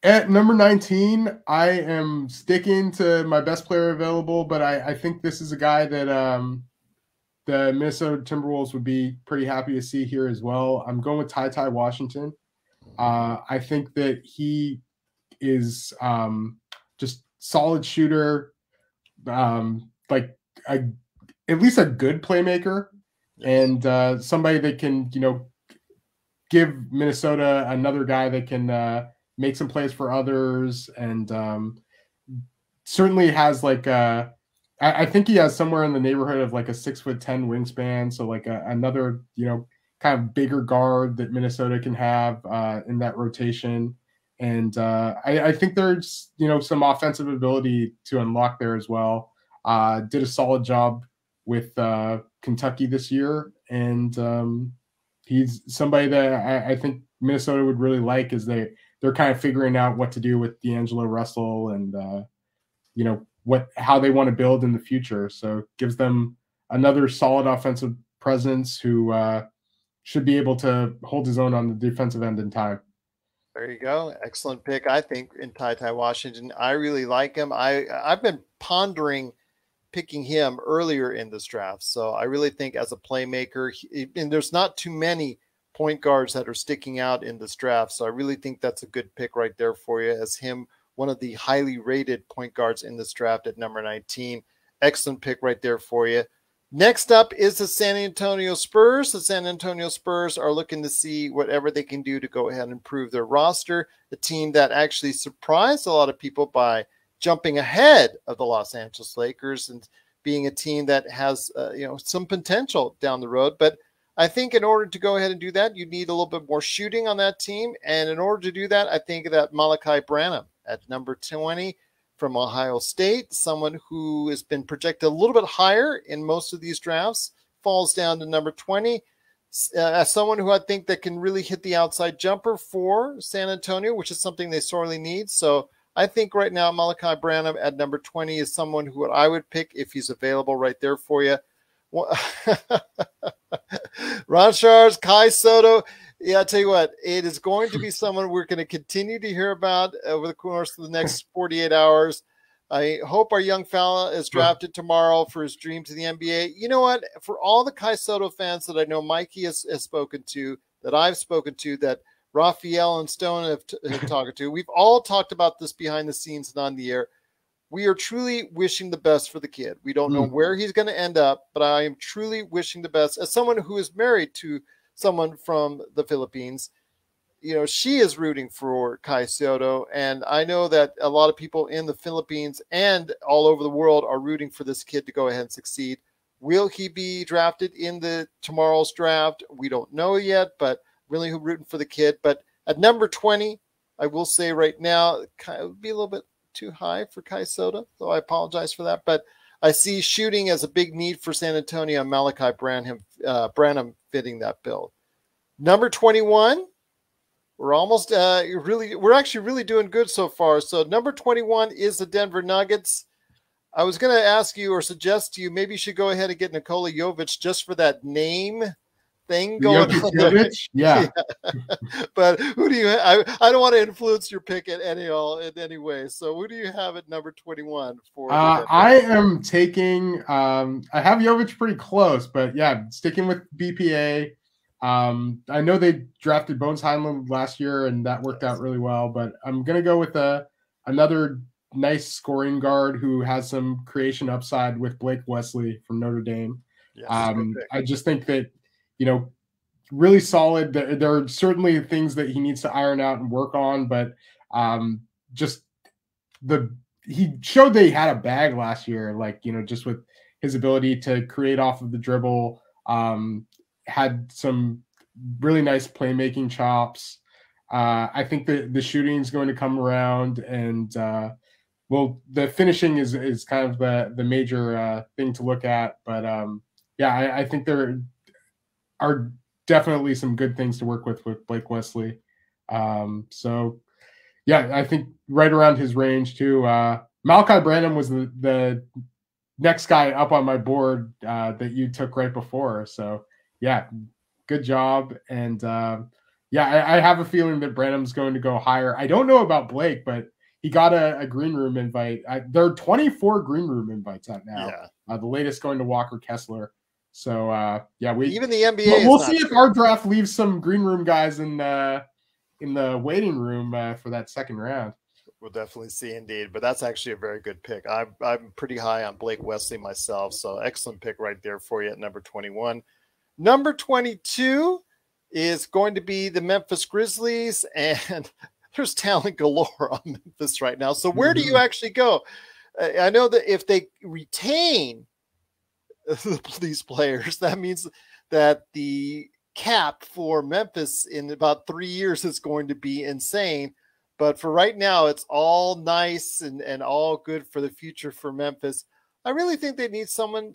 [SPEAKER 2] At number 19, I am sticking to my best player available, but I think this is a guy that the Minnesota Timberwolves would be pretty happy to see here as well. I'm going with Ty Washington. I think that he is just solid shooter, like at least a good playmaker, and somebody that can, give Minnesota another guy that can make some plays for others, and certainly has like I think he has somewhere in the neighborhood of like a 6'10" wingspan. So like another, kind of bigger guard that Minnesota can have in that rotation. And I think there's, some offensive ability to unlock there as well. Did a solid job with Kentucky this year. And he's somebody that I think Minnesota would really like, as they're kind of figuring out what to do with D'Angelo Russell and, how they want to build in the future. So it gives them another solid offensive presence who should be able to hold his own on the defensive end in time.
[SPEAKER 1] There you go. Excellent pick, I think, in Ty Washington. I really like him. I've been pondering picking him earlier in this draft. So I really think as a playmaker, and there's not too many point guards that are sticking out in this draft. So I really think that's a good pick right there for you, as him, one of the highly rated point guards in this draft at number 19. Excellent pick right there for you. Next up is the San Antonio Spurs. The San Antonio Spurs are looking to see whatever they can do to go ahead and improve their roster. The team that actually surprised a lot of people by jumping ahead of the Los Angeles Lakers and being a team that has some potential down the road. But I think in order to go ahead and do that, you need a little bit more shooting on that team. And in order to do that, I think that Malachi Branham at number 20 from Ohio State, someone who has been projected a little bit higher in most of these drafts, falls down to number 20. As someone who I think that can really hit the outside jumper for San Antonio, which is something they sorely need. So I think right now Malachi Branham at number 20 is someone who I would pick if he's available right there for you. Ron Shar's, Kai Soto. Yeah, I'll tell you what, it is going to be someone we're going to continue to hear about over the course of the next 48 hours. I hope our young fella is drafted tomorrow for his dream to the NBA. You know what? For all the Kai Soto fans that I know Mikey has spoken to, that I've spoken to, that Raphael and Stone have talked to, we've all talked about this behind the scenes and on the air. We are truly wishing the best for the kid. We don't know where he's going to end up, but I am truly wishing the best. As someone who is married to someone from the Philippines, she is rooting for Kai Soto, and I know that a lot of people in the Philippines and all over the world are rooting for this kid to go ahead and succeed. Will he be drafted in tomorrow's draft? We don't know yet, but really rooting for the kid. But at number 20, I will say right now, it would be a little bit too high for Kai Soto, so I apologize for that. But I see shooting as a big need for San Antonio and Malachi Branham fitting that bill. Number 21, we're almost we're actually really doing good so far. So number 21 is the Denver Nuggets. I was going to ask you or suggest to you, maybe you should go ahead and get Nikola Jovic just for that name thing going on there.
[SPEAKER 2] Yeah.
[SPEAKER 1] But who do you I don't want to influence your pick in any way. So who do you have at number 21 for?
[SPEAKER 2] I am taking I have Jovic pretty close, but yeah, sticking with BPA. I know they drafted Bones Highland last year and that worked out really well, but I'm going to go with another nice scoring guard who has some creation upside with Blake Wesley from Notre Dame.
[SPEAKER 1] Yes,
[SPEAKER 2] I just think that, really solid. There are certainly things that he needs to iron out and work on, but he showed that he had a bag last year, just with his ability to create off of the dribble, had some really nice playmaking chops. I think that the shooting is going to come around, and the finishing is kind of the major thing to look at. But I think there are definitely some good things to work with Blake Wesley. I think right around his range too. Malachi Branham was the next guy up on my board that you took right before. So yeah, good job. And I have a feeling that Branham's going to go higher. I don't know about Blake, but he got a green room invite. There are 24 green room invites out now. Yeah. The latest going to Walker Kessler. So
[SPEAKER 1] even the NBA.
[SPEAKER 2] We'll see if our draft leaves some green room guys in the waiting room for that second round.
[SPEAKER 1] We'll definitely see, indeed. But that's actually a very good pick. I'm pretty high on Blake Wesley myself, so excellent pick right there for you at number 21. Number 22 is going to be the Memphis Grizzlies, and there's talent galore on Memphis right now. So where do you actually go? I know that if they retain these players, that means that the cap for Memphis in about 3 years is going to be insane. But for right now, it's all nice and all good for the future for Memphis. I really think they need someone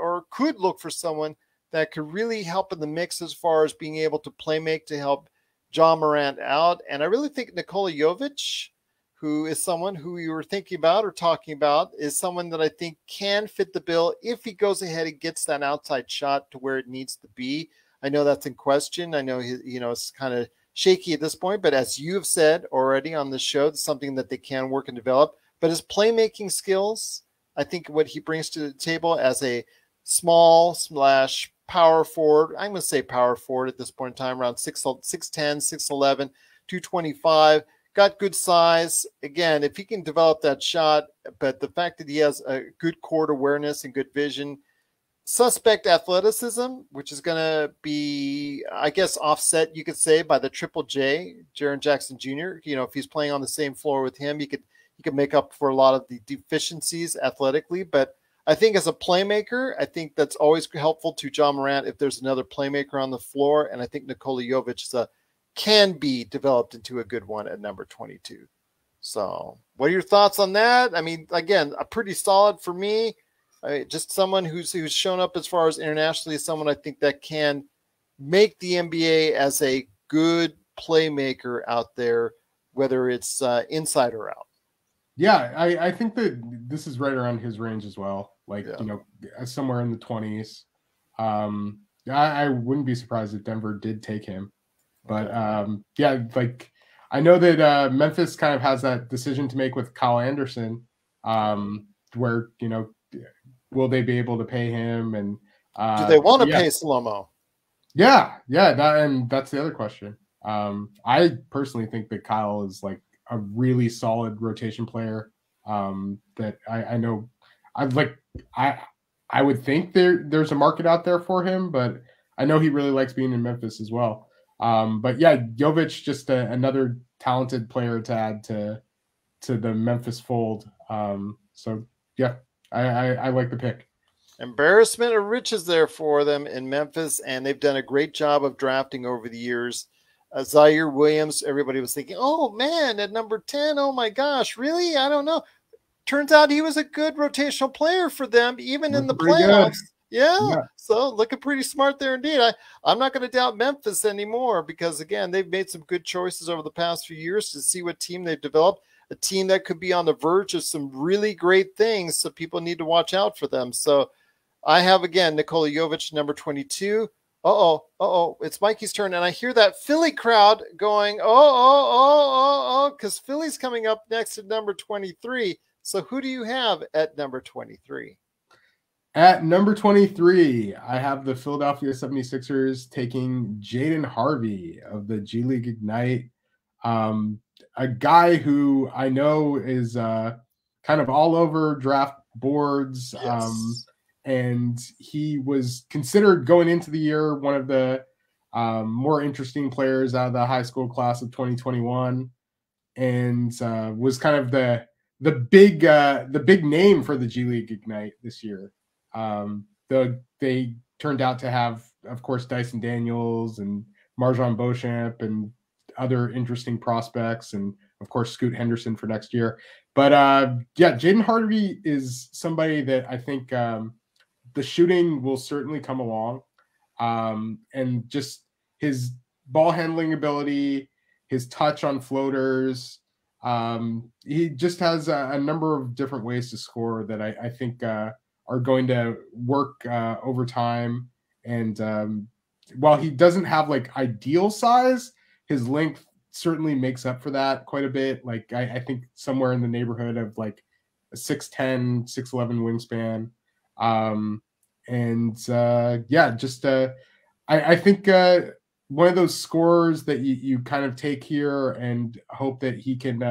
[SPEAKER 1] or could look for someone that could really help in the mix as far as being able to play make to help John Morant out. And I really think Nikola Jovic, who is someone who you were thinking about or talking about, is someone that I think can fit the bill if he goes ahead and gets that outside shot to where it needs to be. I know that's in question. I know it's kind of shaky at this point, but as you have said already on the show, it's something that they can work and develop. But his playmaking skills, I think what he brings to the table as a small / power forward, I'm going to say power forward at this point in time, around 6'10", 6'11", 225, got good size. Again, if he can develop that shot, but the fact that he has a good court awareness and good vision, suspect athleticism, which is going to be, I guess, offset, you could say, by the Triple J, Jaren Jackson Jr. You know, if he's playing on the same floor with him, he could make up for a lot of the deficiencies athletically. But I think as a playmaker, I think that's always helpful to John Morant if there's another playmaker on the floor. And I think Nikola Jovic can be developed into a good one at number 22. So what are your thoughts on that? I mean, again, a pretty solid for me. Just someone who's shown up as far as internationally, someone I think that can make the NBA as a good playmaker out there, whether it's inside or out.
[SPEAKER 2] Yeah, I think that this is right around his range as well. Like, you know, somewhere in the 20s. I wouldn't be surprised if Denver did take him. But, yeah, like, I know that Memphis kind of has that decision to make with Kyle Anderson, where, you know, will they be able to pay him? And
[SPEAKER 1] do they want to pay Slow-Mo?
[SPEAKER 2] Yeah, that's the other question. I personally think that Kyle is like a really solid rotation player. That I know I would think there's a market out there for him, but I know he really likes being in Memphis as well. But yeah, Jovic, just another talented player to add to the Memphis fold. So yeah, I like the pick.
[SPEAKER 1] Embarrassment of riches there for them in Memphis, and they've done a great job of drafting over the years. Zaire Williams, everybody was thinking, oh man, at number 10, oh my gosh, really? I don't know. Turns out he was a good rotational player for them, even in the playoffs. Yeah, so looking pretty smart there indeed. I'm not going to doubt Memphis anymore because, again, they've made some good choices over the past few years to see what team they've developed, a team that could be on the verge of some really great things, so people need to watch out for them. So I have, again, Nikola Jovic, number 22. It's Mikey's turn, and I hear that Philly crowd going, because Philly's coming up next at number 23. So who do you have at number 23?
[SPEAKER 2] At number 23, I have the Philadelphia 76ers taking Jaden Harvey of the G League Ignite, a guy who I know is kind of all over draft boards. Yes. And he was considered going into the year one of the more interesting players out of the high school class of 2021, and was kind of the big name for the G League Ignite this year. They turned out to have, of course, Dyson Daniels and Marjon Beauchamp and other interesting prospects, and of course Scoot Henderson for next year. But yeah, Jaden Harvey is somebody that I think the shooting will certainly come along, and just his ball handling ability, his touch on floaters. He just has a number of different ways to score that I think are going to work over time. And while he doesn't have like ideal size, his length certainly makes up for that quite a bit. Like I think somewhere in the neighborhood of like a 6'10", 6'11" wingspan. I think one of those scorers that you kind of take here and hope that he can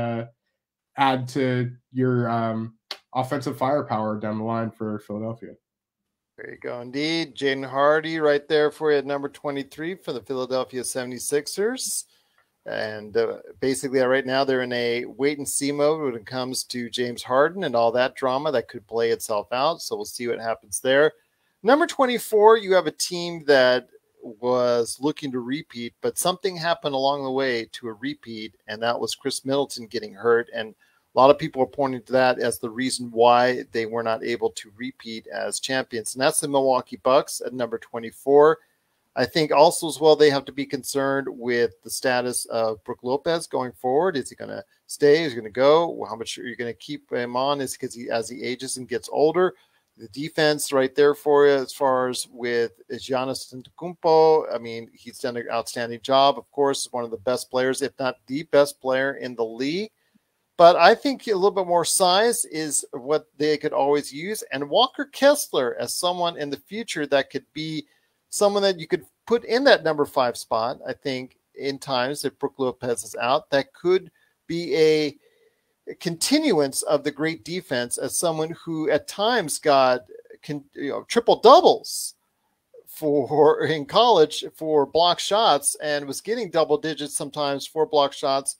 [SPEAKER 2] add to your offensive firepower down the line for Philadelphia.
[SPEAKER 1] There you go. Indeed. Jaden Hardy right there for you at number 23 for the Philadelphia 76ers. And basically right now they're in a wait and see mode when it comes to James Harden and all that drama that could play itself out. So we'll see what happens there. Number 24, you have a team that was looking to repeat, but something happened along the way to a repeat, and that was Chris Middleton getting hurt. And a lot of people are pointing to that as the reason why they were not able to repeat as champions. And that's the Milwaukee Bucks at number 24. I think also as well, they have to be concerned with the status of Brook Lopez going forward. Is he going to stay? Is he going to go? How much are you going to keep him on? Is because as he ages and gets older. The defense right there for you as far as with Giannis Antetokounmpo. I mean, he's done an outstanding job. Of course, one of the best players, if not the best player in the league. But I think a little bit more size is what they could always use. And Walker Kessler as someone in the future that could be someone that you could put in that number 5 spot. I think in times if Brook Lopez is out, that could be a continuance of the great defense as someone who at times got triple doubles in college for block shots, and was getting double digits sometimes for block shots.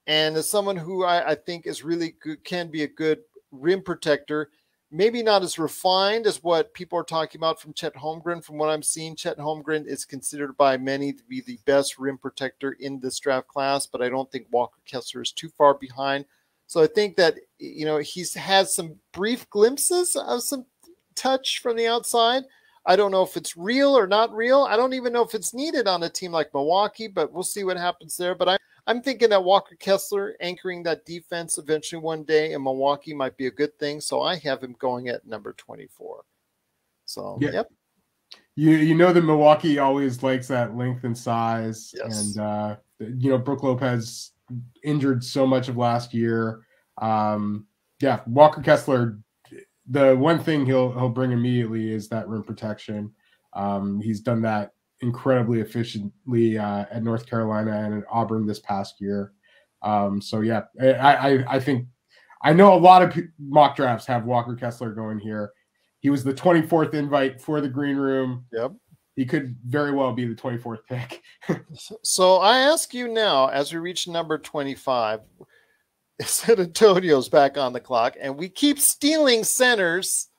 [SPEAKER 1] And as someone who I think is really good, can be a good rim protector, maybe not as refined as what people are talking about from Chet Holmgren. From what I'm seeing, Chet Holmgren is considered by many to be the best rim protector in this draft class, but I don't think Walker Kessler is too far behind. So I think that, he's had some brief glimpses of some touch from the outside. I don't know if it's real or not real. I don't even know if it's needed on a team like Milwaukee, but we'll see what happens there. But I'm thinking that Walker Kessler anchoring that defense eventually one day in Milwaukee might be a good thing. So I have him going at number 24. So,
[SPEAKER 2] yeah.
[SPEAKER 1] Yep.
[SPEAKER 2] You know that Milwaukee always likes that length and size.
[SPEAKER 1] Yes.
[SPEAKER 2] And, Brook Lopez injured so much of last year. Walker Kessler, the one thing he'll bring immediately is that rim protection. He's done that incredibly efficiently at North Carolina and at Auburn this past year. I think I know a lot of mock drafts have Walker Kessler going here. He was the 24th invite for the green room.
[SPEAKER 1] Yep.
[SPEAKER 2] He could very well be the 24th pick.
[SPEAKER 1] So I ask you now, as we reach number 25, San Antonio's back on the clock, and we keep stealing centers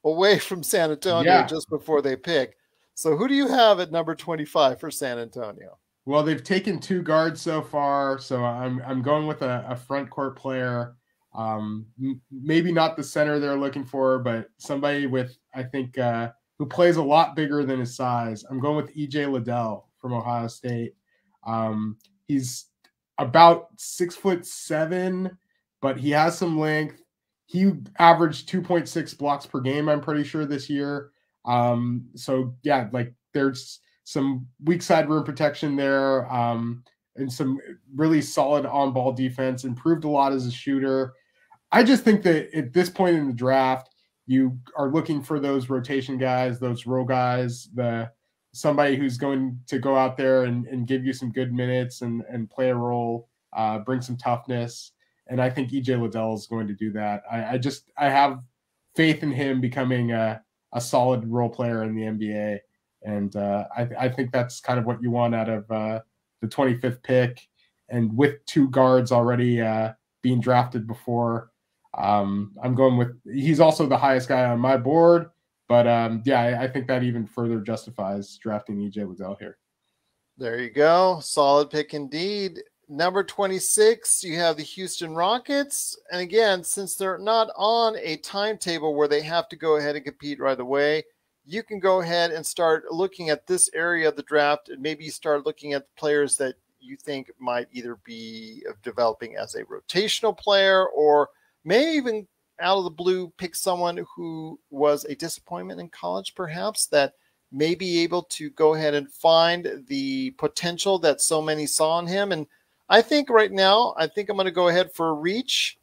[SPEAKER 1] away from San Antonio just before they pick. So who do you have at number 25 for San Antonio?
[SPEAKER 2] Well, they've taken 2 guards so far, so I'm going with a front court player. Maybe not the center they're looking for, but somebody with, I think, who plays a lot bigger than his size. I'm going with E.J. Liddell from Ohio State. He's about 6'7", but he has some length. He averaged 2.6 blocks per game, I'm pretty sure, this year. There's some weak side rim protection there, and some really solid on-ball defense. Improved a lot as a shooter. I just think that at this point in the draft, you are looking for those rotation guys, those role guys, somebody who's going to go out there and give you some good minutes and play a role, bring some toughness. And I think E.J. Liddell is going to do that. I have faith in him becoming a solid role player in the NBA. And I think that's kind of what you want out of the 25th pick. And with 2 guards already being drafted before, I'm going with, he's also the highest guy on my board. But I think that even further justifies drafting E.J. Liddell here.
[SPEAKER 1] There you go. Solid pick indeed. Number 26, you have the Houston Rockets. And again, since they're not on a timetable where they have to go ahead and compete right away, you can go ahead and start looking at this area of the draft, and maybe start looking at the players that you think might either be developing as a rotational player, or may even out of the blue pick someone who was a disappointment in college, perhaps, that may be able to go ahead and find the potential that so many saw in him. And I think right now, I'm going to go ahead for a reach,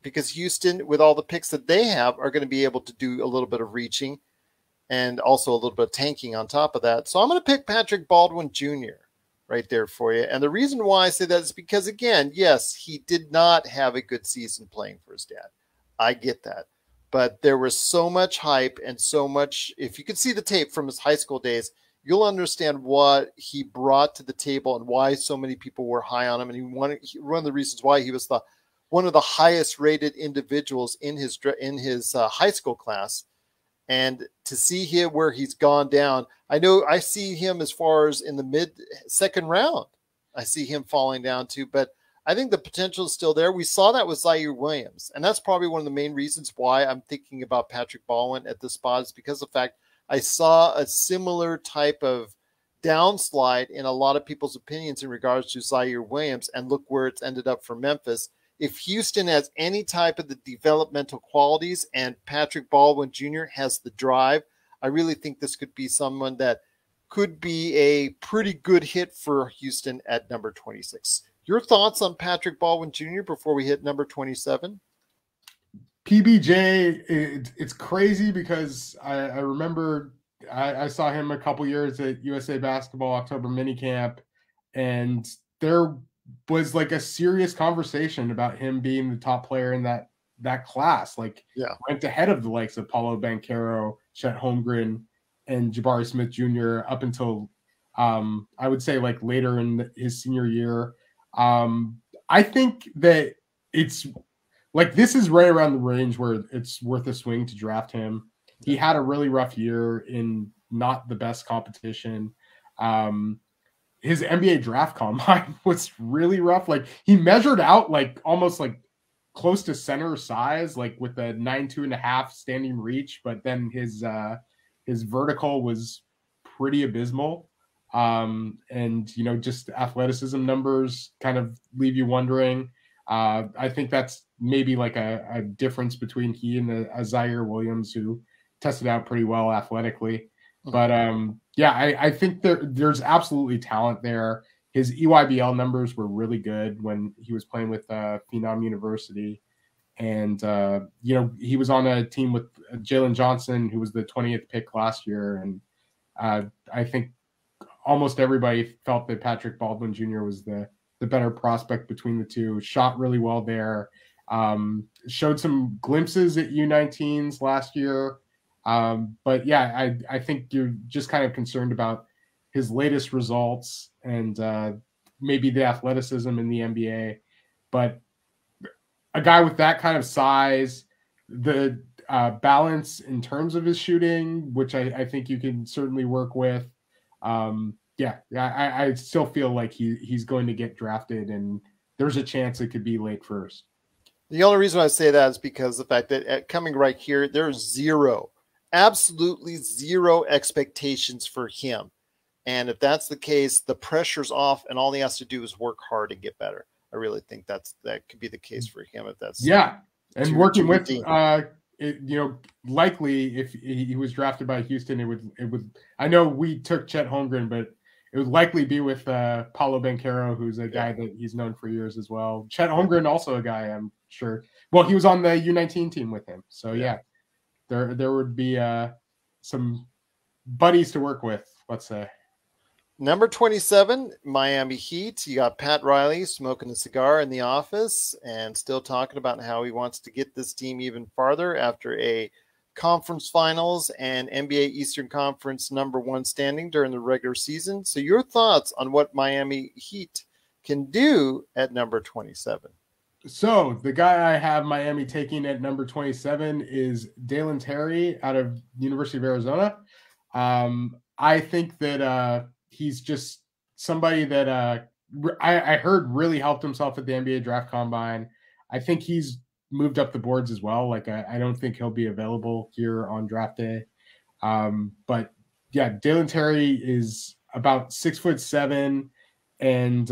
[SPEAKER 1] because Houston, with all the picks that they have, are going to be able to do a little bit of reaching and also a little bit of tanking on top of that. So I'm going to pick Patrick Baldwin Jr. right there for you. And the reason why I say that is because, again, yes, he did not have a good season playing for his dad. I get that. But there was so much hype and so much, if you could see the tape from his high school days, you'll understand what he brought to the table and why so many people were high on him. And one of the reasons why he was one of the highest rated individuals in his high school class. And to see him where he's gone down, I know I see him as far as in the mid-second round. I see him falling down too, but I think the potential is still there. We saw that with Zaire Williams, and that's probably one of the main reasons why I'm thinking about Patrick Baldwin at this spot, is because of the fact I saw a similar type of downslide in a lot of people's opinions in regards to Zaire Williams, and look where it's ended up for Memphis. If Houston has any type of the developmental qualities and Patrick Baldwin Jr. has the drive, I really think this could be someone that could be a pretty good hit for Houston at number 26. Your thoughts on Patrick Baldwin Jr. before we hit number 27?
[SPEAKER 2] PBJ, it's crazy because I remember I saw him a couple years at USA Basketball October minicamp, and there was like a serious conversation about him being the top player in that that class. Like,
[SPEAKER 1] yeah,
[SPEAKER 2] went ahead of the likes of Paolo Banchero, Chet Holmgren, and Jabari Smith Jr. up until I would say like later in his senior year. I think that it's like this is right around the range where it's worth a swing to draft him. He had a really rough year in not the best competition. His NBA draft combine was really rough. Like, he measured out like almost like close to center size, like with a 9.5 standing reach, but then his vertical was pretty abysmal. And just athleticism numbers kind of leave you wondering. I think that's maybe like a difference between he and the Zaire Williams, who tested out pretty well athletically. But I think there's absolutely talent there. His EYBL numbers were really good when he was playing with Phenom University. And, he was on a team with Jalen Johnson, who was the 20th pick last year. And I think almost everybody felt that Patrick Baldwin Jr. was the better prospect between the two. Shot really well there. Showed some glimpses at U19s last year. But yeah, I think you're just kind of concerned about his latest results and maybe the athleticism in the NBA. But a guy with that kind of size, the balance in terms of his shooting, which I think you can certainly work with. I still feel like he's going to get drafted, and there's a chance it could be late first.
[SPEAKER 1] The only reason I say that is because the fact that coming right here, there's absolutely zero expectations for him. And if that's the case, the pressure's off, and all he has to do is work hard and get better. I really think that could be the case for him. If that's
[SPEAKER 2] and working with likely if he was drafted by Houston, it would. I know we took Chet Holmgren, but it would likely be with Paolo Banchero, who's a guy that he's known for years as well. Chet Holmgren, also a guy I'm sure. Well, he was on the U19 team with him, so there would be some buddies to work with, let's say.
[SPEAKER 1] Number 27, Miami Heat. You got Pat Riley smoking a cigar in the office and still talking about how he wants to get this team even farther after a conference finals and NBA Eastern Conference #1 standing during the regular season. So your thoughts on what Miami Heat can do at number 27?
[SPEAKER 2] So the guy I have Miami taking at number 27 is Dalen Terry out of University of Arizona. I think that he's just somebody that I heard really helped himself at the NBA draft combine. I think he's moved up the boards as well. Like, I don't think he'll be available here on draft day. But yeah, Dalen Terry is about 6'7" and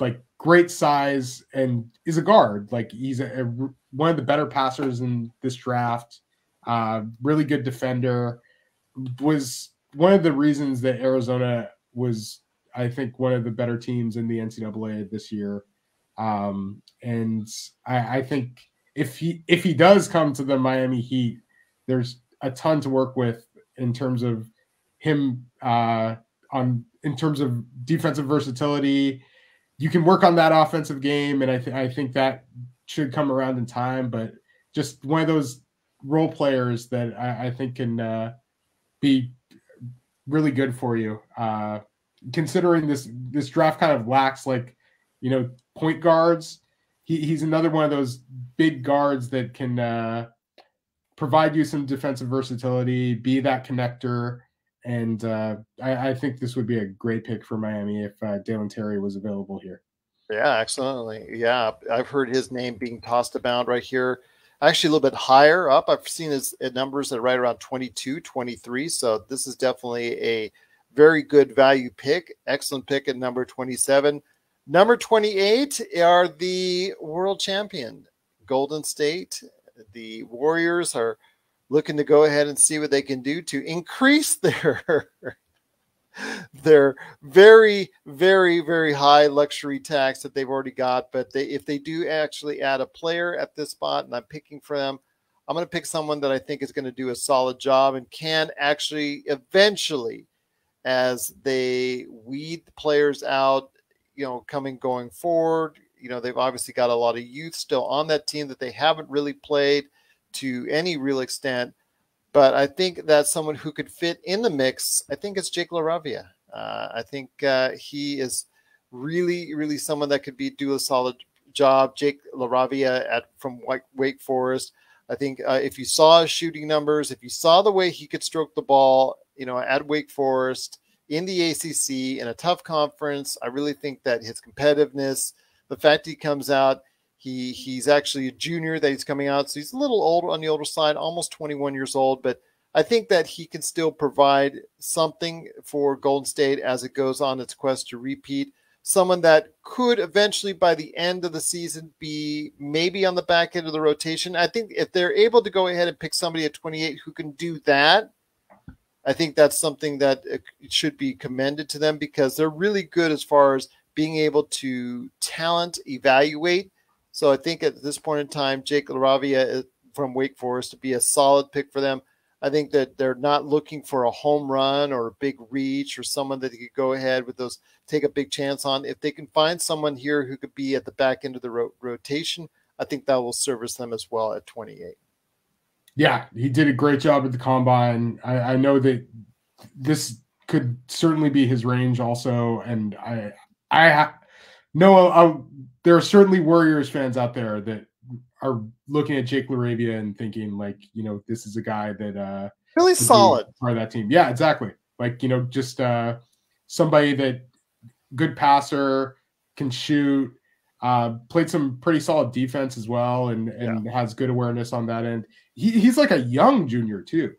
[SPEAKER 2] like great size, and is a guard. Like, he's one of the better passers in this draft. Really good defender. Was one of the reasons that Arizona was, I think, one of the better teams in the NCAA this year. And I think if he does come to the Miami Heat, there's a ton to work with in terms of him in terms of defensive versatility. You can work on that offensive game, and I think that should come around in time. But just one of those role players that I think can be really good for you. Considering this draft kind of lacks point guards, he's another one of those big guards that can provide you some defensive versatility, be that connector. And I think this would be a great pick for Miami if Dalen Terry was available here.
[SPEAKER 1] Yeah, absolutely. Yeah, I've heard his name being tossed about right here. Actually, a little bit higher up. I've seen his numbers at right around 22, 23. So this is definitely a very good value pick. Excellent pick at number 27. Number 28 are the world champion, Golden State. The Warriors are looking to go ahead and see what they can do to increase their very, very, very high luxury tax that they've already got. But if they do actually add a player at this spot, and I'm picking for them, I'm going to pick someone that I think is going to do a solid job and can actually eventually, as they weed the players out, going forward, they've obviously got a lot of youth still on that team that they haven't really played to any real extent. But I think that someone who could fit in the mix, I think it's Jake Laravia. I think he is really, really someone that could do a solid job. Jake Laravia from Wake Forest. I think if you saw his shooting numbers, if you saw the way he could stroke the ball, at Wake Forest in the ACC in a tough conference, I really think that his competitiveness, the fact he comes out, he's actually a junior that he's coming out, so he's a little older on the older side, almost 21 years old, but I think that he can still provide something for Golden State as it goes on its quest to repeat. Someone that could eventually, by the end of the season, be maybe on the back end of the rotation. I think if they're able to go ahead and pick somebody at 28 who can do that, I think that's something that should be commended to them, because they're really good as far as being able to talent evaluate. So I think at this point in time, Jake Laravia from Wake Forest to be a solid pick for them. I think that they're not looking for a home run or a big reach or someone that they could go ahead with those, take a big chance on. If they can find someone here who could be at the back end of the rotation, I think that will service them as well at 28.
[SPEAKER 2] Yeah, he did a great job at the combine. I know that this could certainly be his range also. And I know there are certainly Warriors fans out there that are looking at Jake Laravia and thinking this is a guy that
[SPEAKER 1] really solid
[SPEAKER 2] part of that team. Yeah, exactly. Just somebody that good passer, can shoot, played some pretty solid defense as well, and has good awareness on that end. He's like a young junior too.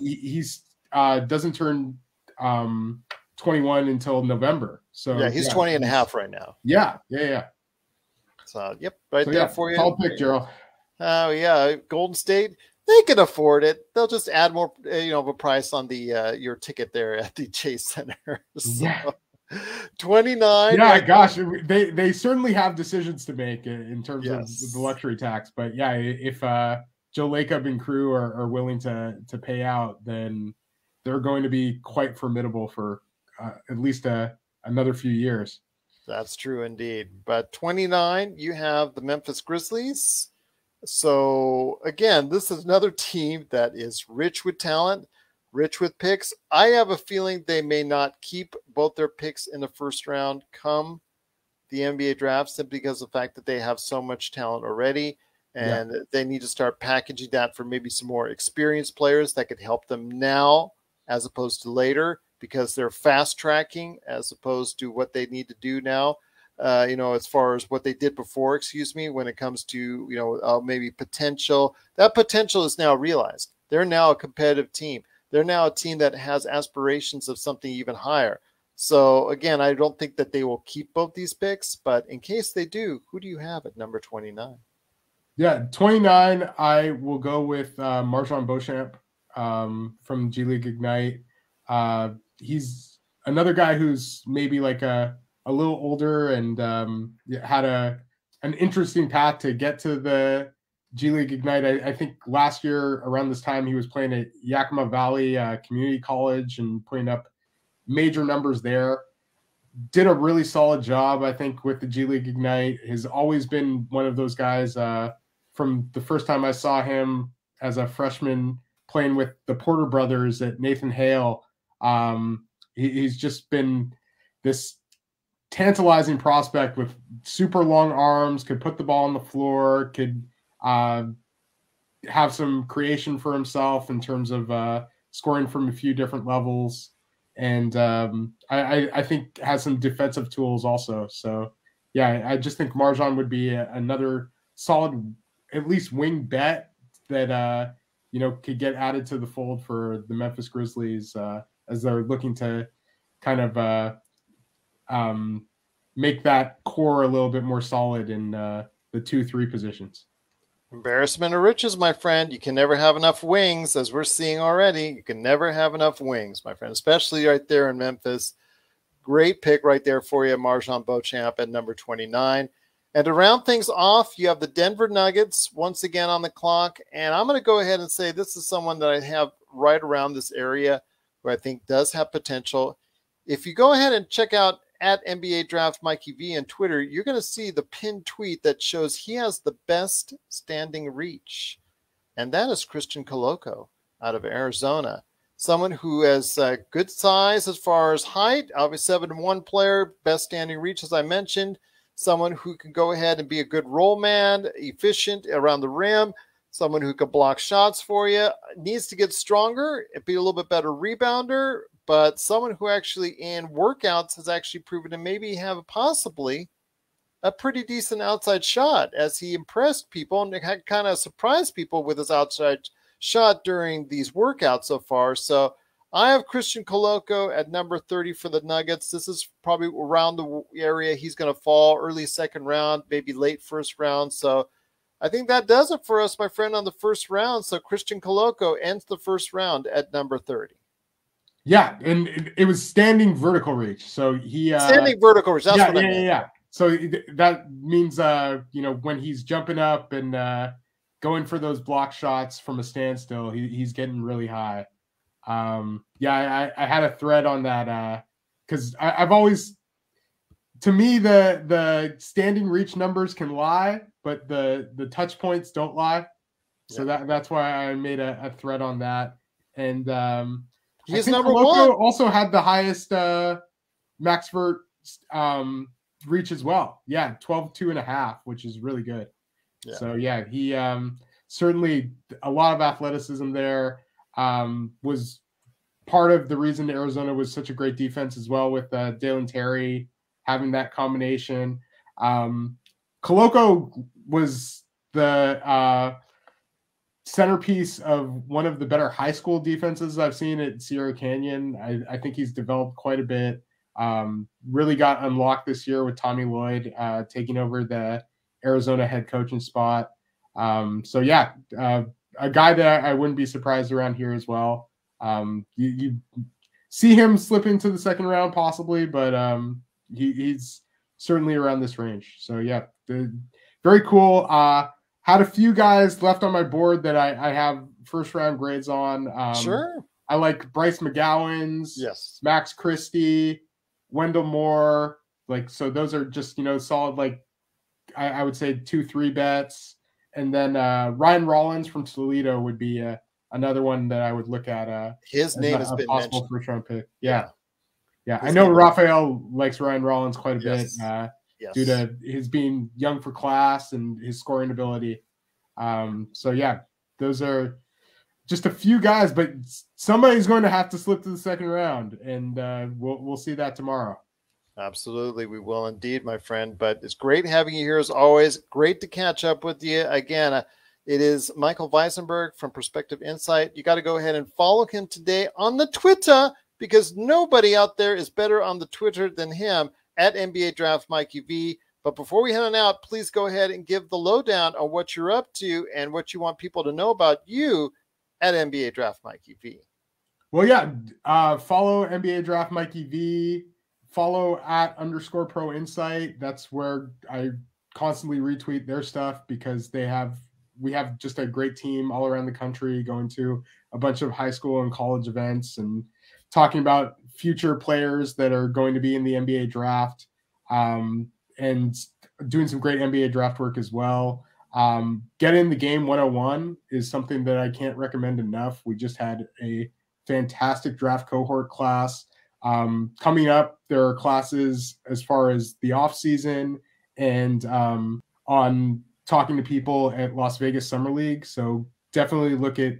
[SPEAKER 2] He's doesn't turn 21 until November. So
[SPEAKER 1] he's 20 and a half right now.
[SPEAKER 2] Yeah.
[SPEAKER 1] So, there for you.
[SPEAKER 2] I'll pick Gerald.
[SPEAKER 1] Oh, yeah. Golden State, they can afford it. They'll just add more, of a price on the your ticket there at the Chase Center. So, 29.
[SPEAKER 2] Yeah, gosh, they certainly have decisions to make in terms of the luxury tax. But yeah, if Joe Lacob and crew are willing to pay out, then they're going to be quite formidable for at least another few years.
[SPEAKER 1] That's true indeed. But 29, you have the Memphis Grizzlies. So again, this is another team that is rich with talent, rich with picks. I have a feeling they may not keep both their picks in the first round come the NBA draft, simply because of the fact that they have so much talent already. And they need to start packaging that for maybe some more experienced players that could help them now as opposed to later, because they're fast tracking as opposed to what they need to do now, as far as what they did before, when it comes to, maybe potential. That potential is now realized. They're now a competitive team. They're now a team that has aspirations of something even higher. So again, I don't think that they will keep both these picks, but in case they do, who do you have at number 29?
[SPEAKER 2] Yeah, 29, I will go with Marjon Beauchamp from G League Ignite. He's another guy who's maybe like a little older and had an interesting path to get to the G League Ignite. I think last year around this time he was playing at Yakima Valley Community College and putting up major numbers there. Did a really solid job, I think, with the G League Ignite. Has always been one of those guys from the first time I saw him as a freshman playing with the Porter brothers at Nathan Hale. He's just been this tantalizing prospect with super long arms, could put the ball on the floor, could have some creation for himself in terms of scoring from a few different levels. And I think has some defensive tools also. So, yeah, I just think Marjon would be another solid, at least wing bet that, could get added to the fold for the Memphis Grizzlies as they're looking to kind of make that core a little bit more solid in the 2-3 positions.
[SPEAKER 1] Embarrassment of riches, my friend. You can never have enough wings, as we're seeing already. You can never have enough wings, my friend, especially right there in Memphis. Great pick right there for you, Marjon Beauchamp at number 29. And to round things off, you have the Denver Nuggets once again on the clock. And I'm going to go ahead and say this is someone that I have right around this area who I think does have potential. If you go ahead and check out at NBA Draft Mikey V on Twitter, you're going to see the pinned tweet that shows he has the best standing reach. And that is Christian Coloco out of Arizona. Someone who has good size as far as height, obviously 7'1" player, best standing reach, as I mentioned. Someone who can go ahead and be a good roll man, efficient around the rim. Someone who can block shots for you. Needs to get stronger, be a little bit better rebounder, but someone who actually in workouts has actually proven to maybe have possibly a pretty decent outside shot, as he impressed people and had kind of surprised people with his outside shot during these workouts so far. So I have Christian Coloco at number 30 for the Nuggets. This is probably around the area he's going to fall, early second round, maybe late first round. So I think that does it for us, my friend, on the first round. So Christian Coloco ends the first round at number 30.
[SPEAKER 2] Yeah, and it was standing vertical reach. So he
[SPEAKER 1] standing vertical reach. That's what I meant.
[SPEAKER 2] Yeah. So that means when he's jumping up and going for those block shots from a standstill, he's getting really high. I had a thread on that because I've always, to me, the standing reach numbers can lie, but the touch points don't lie. So that's why I made a thread on that. And
[SPEAKER 1] he's number one.
[SPEAKER 2] Also had the highest max vert reach as well. Yeah, 12.5, which is really good. Yeah. So yeah, he certainly a lot of athleticism there. Was part of the reason Arizona was such a great defense as well, with Dalen Terry having that combination. Coloco was the centerpiece of one of the better high school defenses I've seen at Sierra Canyon. I think he's developed quite a bit. Really got unlocked this year with Tommy Lloyd taking over the Arizona head coaching spot. A guy that I wouldn't be surprised around here as well. You see him slip into the second round possibly, but he's certainly around this range. So yeah, very cool. Had a few guys left on my board that I have first round grades on.
[SPEAKER 1] Sure.
[SPEAKER 2] I like Bryce McGowan's,
[SPEAKER 1] yes,
[SPEAKER 2] Max Christie, Wendell Moore. So those are just, solid, I would say 2-3 bets. And then Ryan Rollins from Toledo would be another one that I would look at.
[SPEAKER 1] His name has been
[SPEAKER 2] possible
[SPEAKER 1] mentioned.
[SPEAKER 2] First round pick. Yeah. I know Raphael likes Ryan Rollins quite a bit due to his being young for class and his scoring ability. Those are just a few guys, but somebody's going to have to slip to the second round, and we'll see that tomorrow.
[SPEAKER 1] Absolutely, we will indeed, my friend. But it's great having you here as always. Great to catch up with you again. It is Michael Visenberg from Perspective Insight. You got to go ahead and follow him today on the Twitter, because nobody out there is better on the Twitter than him, at NBA Draft Mikey V. But before we head on out, please go ahead and give the lowdown on what you're up to and what you want people to know about you at NBA Draft Mikey V.
[SPEAKER 2] Well, follow NBA Draft Mikey V. Follow at _Pro Insight. That's where I constantly retweet their stuff, because we have just a great team all around the country going to a bunch of high school and college events and talking about future players that are going to be in the NBA draft, and doing some great NBA draft work as well. Get in the Game 101 is something that I can't recommend enough. We just had a fantastic draft cohort class. Coming up, there are classes as far as the off season and on talking to people at Las Vegas Summer League. So definitely look at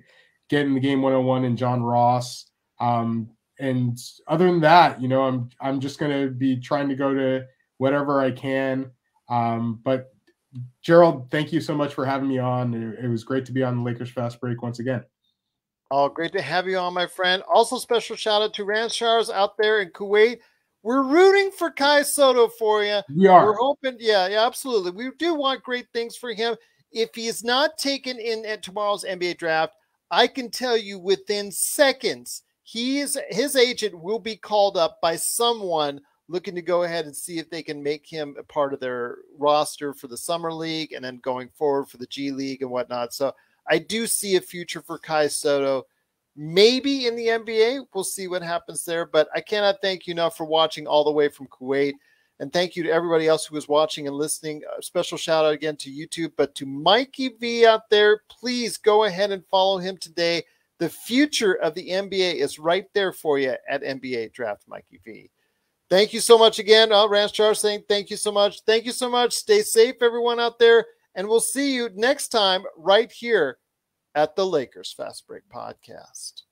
[SPEAKER 2] getting the Game 101 and John Ross. And other than that, I'm just going to be trying to go to whatever I can. But Gerald, thank you so much for having me on. It was great to be on the Lakers Fast Break once again.
[SPEAKER 1] Oh, great to have you on, my friend. Also, special shout out to Ranchars out there in Kuwait. We're rooting for Kai Soto for you.
[SPEAKER 2] We are.
[SPEAKER 1] We're hoping, absolutely. We do want great things for him. If he is not taken in at tomorrow's NBA draft, I can tell you within seconds, his agent will be called up by someone looking to go ahead and see if they can make him a part of their roster for the Summer League and then going forward for the G League and whatnot. So I do see a future for Kai Soto. maybe in the NBA. We'll see what happens there. But I cannot thank you enough for watching all the way from Kuwait. And thank you to everybody else who was watching and listening. A special shout out again to YouTube. But to Mikey V out there, please go ahead and follow him today. The future of the NBA is right there for you at NBA Draft Mikey V. Thank you so much again. Rance Char saying thank you so much. Thank you so much. Stay safe, everyone out there. And we'll see you next time right here at the Lakers Fast Break Podcast.